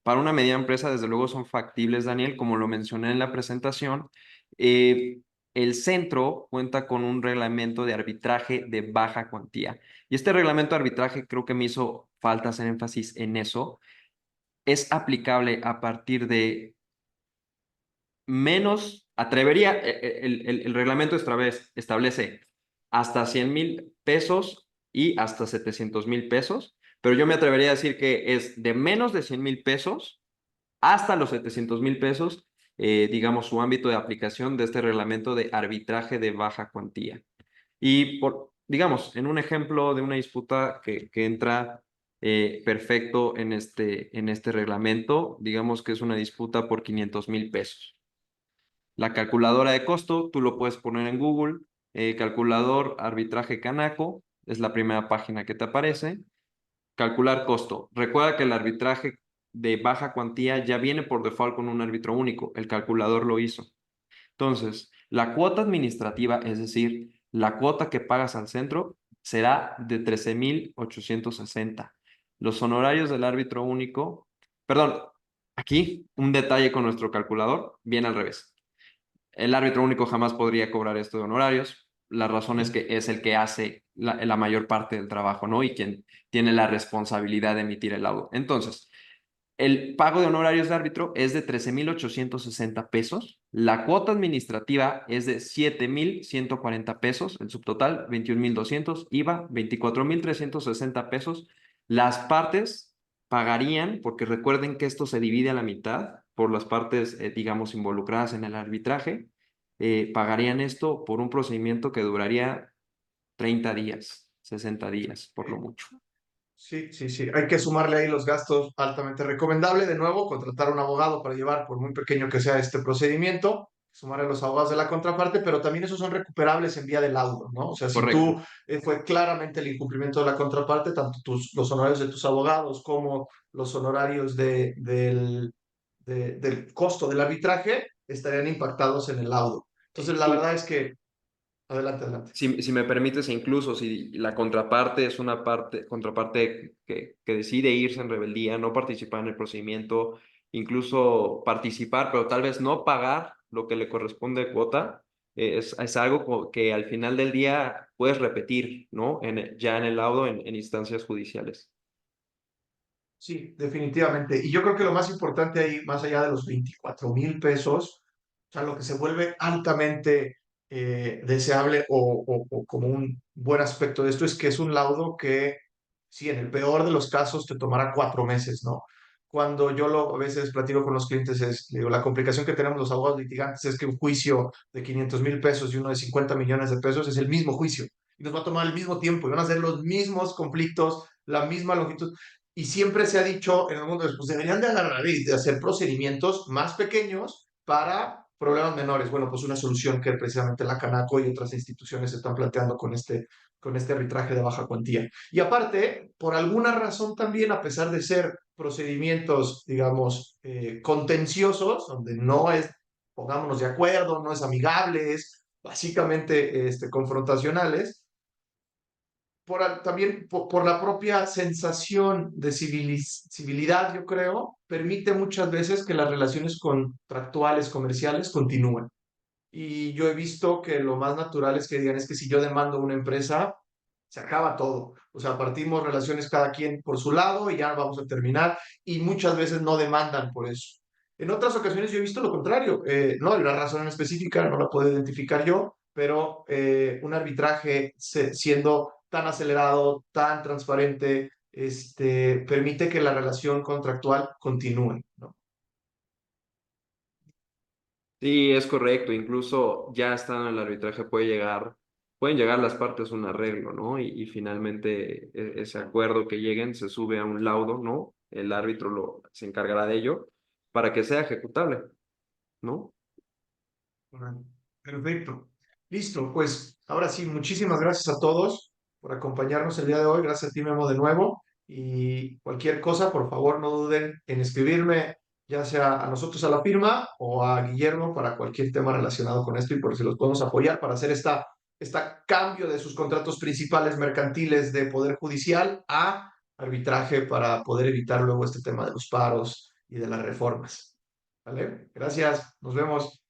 para una mediana empresa, desde luego, son factibles, Daniel, como lo mencioné en la presentación. Eh, el centro cuenta con un reglamento de arbitraje de baja cuantía. Y este reglamento de arbitraje, creo que me hizo falta hacer énfasis en eso, es aplicable a partir de menos, el reglamento establece hasta 100,000 pesos y hasta 700,000 pesos, pero yo me atrevería a decir que es de menos de 100,000 pesos hasta los 700,000 pesos digamos, su ámbito de aplicación de este reglamento de arbitraje de baja cuantía. Y, digamos, en un ejemplo de una disputa que entra perfecto en este reglamento, digamos que es una disputa por 500,000 pesos. La calculadora de costo, tú lo puedes poner en Google, calculador arbitraje Canaco, es la primera página que te aparece. Calcular costo. Recuerda que el arbitraje de baja cuantía ya viene por default con un árbitro único, el calculador lo hizo. Entonces, la cuota administrativa, es decir, la cuota que pagas al centro, será de 13,860. Los honorarios del árbitro único, perdón, aquí un detalle con nuestro calculador, viene al revés. El árbitro único jamás podría cobrar esto de honorarios. La razón es que es el que hace la mayor parte del trabajo, ¿no? Y quien tiene la responsabilidad de emitir el laudo. Entonces, el pago de honorarios de árbitro es de 13,860 pesos. La cuota administrativa es de 7,140 pesos. El subtotal, 21,200. IVA, 24,360 pesos. Las partes pagarían, porque recuerden que esto se divide a la mitad por las partes, digamos, involucradas en el arbitraje, pagarían esto por un procedimiento que duraría 30 días, 60 días, por lo mucho. Sí, sí, sí. Hay que sumarle ahí los gastos. Altamente recomendable, de nuevo, contratar a un abogado para llevar, por muy pequeño que sea este procedimiento, sumarle los abogados de la contraparte, pero también esos son recuperables en vía de laudo, ¿no? O sea, si tú Correcto. fue claramente el incumplimiento de la contraparte, tanto los honorarios de tus abogados como los honorarios del costo del arbitraje estarían impactados en el laudo. Entonces, la verdad es que, adelante, adelante. Si me permites, incluso si la contraparte es una contraparte que decide irse en rebeldía, no participar en el procedimiento, incluso participar, pero tal vez no pagar lo que le corresponde de cuota, es algo que al final del día puedes repetir, ¿no? Ya en el laudo, en instancias judiciales. Sí, definitivamente. Y yo creo que lo más importante ahí, más allá de los 24,000 pesos, o sea, lo que se vuelve altamente deseable o como un buen aspecto de esto es que es un laudo que, sí, en el peor de los casos te tomará 4 meses, ¿no? Cuando yo a veces platico con los clientes, digo, la complicación que tenemos los abogados litigantes es que un juicio de 500,000 pesos y uno de 50 millones de pesos es el mismo juicio y nos va a tomar el mismo tiempo y van a ser los mismos conflictos, la misma longitud. Y siempre se ha dicho en el mundo, pues deberían de agarrar y de hacer procedimientos más pequeños para problemas menores. Bueno, pues una solución que precisamente la Canaco y otras instituciones se están planteando con este arbitraje de baja cuantía. Y aparte, por alguna razón también, a pesar de ser procedimientos, digamos, contenciosos, donde no es, pongámonos de acuerdo, no es amigable, es básicamente confrontacionales, también por la propia sensación de civilidad, yo creo, permite muchas veces que las relaciones contractuales, comerciales, continúen. Y yo he visto que lo más natural es que digan, es que si yo demando a una empresa, se acaba todo. O sea, partimos relaciones cada quien por su lado y ya vamos a terminar. Y muchas veces no demandan por eso. En otras ocasiones yo he visto lo contrario. No hay una razón en específica, no la puedo identificar yo, pero un arbitraje siendo tan acelerado, tan transparente, permite que la relación contractual continúe, ¿no? Sí, es correcto. Incluso ya estando en el arbitraje pueden llegar las partes a un arreglo, ¿no? Y finalmente ese acuerdo que lleguen se sube a un laudo, ¿no? El árbitro se encargará de ello para que sea ejecutable, ¿no? Bueno, perfecto. Listo, pues ahora sí, muchísimas gracias a todos por acompañarnos el día de hoy. Gracias a ti, Memo, de nuevo. Y cualquier cosa, por favor, no duden en escribirme, ya sea a nosotros a la firma o a Guillermo para cualquier tema relacionado con esto y por si los podemos apoyar para hacer esta cambio de sus contratos principales mercantiles de Poder Judicial a arbitraje para poder evitar luego este tema de los paros y de las reformas. ¿Vale? Gracias, nos vemos.